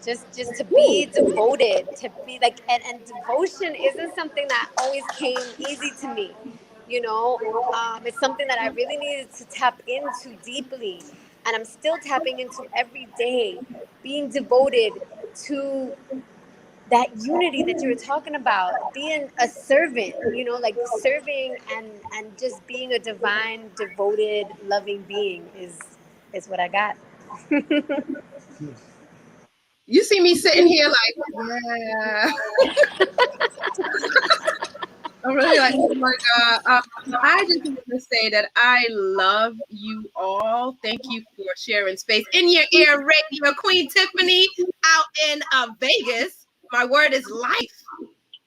Just to be devoted, to be like, and devotion isn't something that always came easy to me. You know, it's something that I really needed to tap into deeply, and I'm still tapping into every day, being devoted to that unity that you were talking about, being a servant, you know, like serving and just being a divine, devoted, loving being is what I got. You see me sitting here like, yeah. I'm really like, oh my God. I just want to say that I love you all. Thank you for sharing space. In your ear radio, Queen Tiffany out in Vegas. My word is life.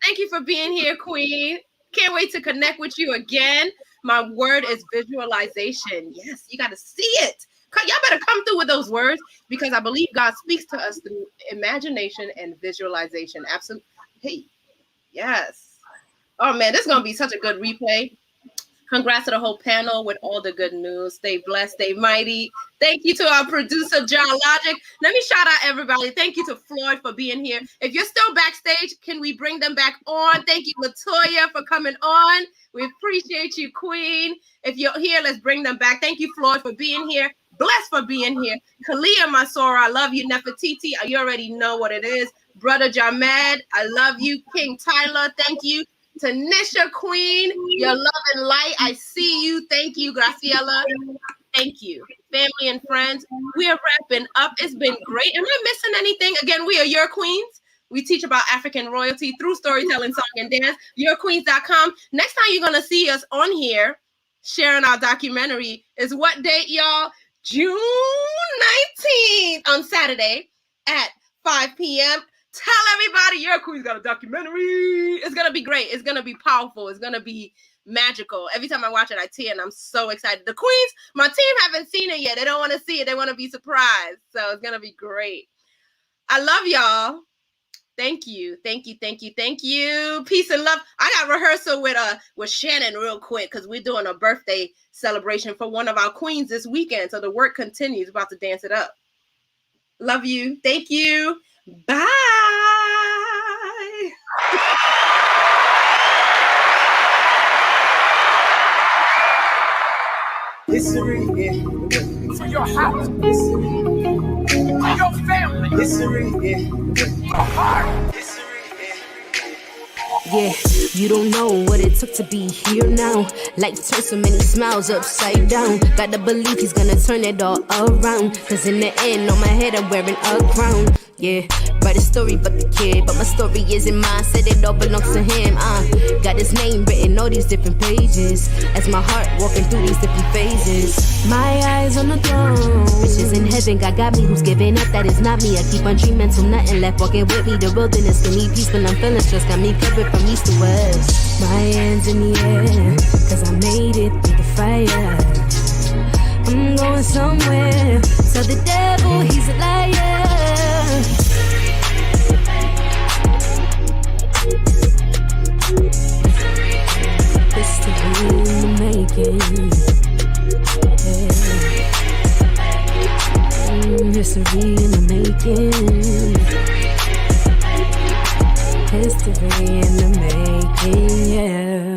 Thank you for being here, Queen. Can't wait to connect with you again. My word is visualization. Yes, you got to see it. Y'all better come through with those words because I believe God speaks to us through imagination and visualization. Absolutely. Hey, yes. Oh man, this is gonna be such a good replay. Congrats to the whole panel with all the good news. Stay blessed, stay mighty. Thank you to our producer, John Logic. Let me shout out everybody. Thank you to Floyd for being here. If you're still backstage, can we bring them back on? Thank you, Latoya, for coming on. We appreciate you, Queen. If you're here, let's bring them back. Thank you, Floyd, for being here. Blessed for being here. Kalia Masora, I love you. Nefertiti, you already know what it is. Brother Jamed, I love you. King Tyler, thank you. Tanisha Queen, your love and light. I see you. Thank you, Graciela. Thank you. Family and friends, we are wrapping up. It's been great. Am I missing anything? Again, we are Your Queens. We teach about African royalty through storytelling, song, and dance. YourQueens.com. Next time you're going to see us on here sharing our documentary is what date, y'all? June 19th on Saturday at 5 p.m. Tell everybody Your Queen's got a documentary. It's going to be great. It's going to be powerful. It's going to be magical. Every time I watch it, I tear, and I'm so excited. The Queens, my team haven't seen it yet. They don't want to see it. They want to be surprised. So it's going to be great. I love y'all. Thank you. Thank you. Thank you. Thank you. Peace and love. I got rehearsal with Shannon real quick because we're doing a birthday celebration for one of our queens this weekend. So the work continues. About to dance it up. Love you. Thank you. Bye. History, yeah. For your house. History. For your family. History, yeah. Your heart. History, yeah. You don't know what it took to be here now. Life turned so many smiles upside down. Gotta believe he's gonna turn it all around. Cause in the end, on my head I'm wearing a crown. Yeah, write a story about the kid, but my story isn't mine. Said it all belongs to him. Got his name written all these different pages. As my heart walking through these different phases. My eyes on the throne. Riches in heaven, God got me. Who's giving up? That is not me. I keep on dreaming till nothing left. Walking with me, the wilderness. Give me peace when I'm feeling stressed. Got me covered from east to west. My hands in the air, cause I made it through the fire. I'm going somewhere. Tell the devil he's a liar. History in the making. Yeah. History in the making. History in the making, yeah.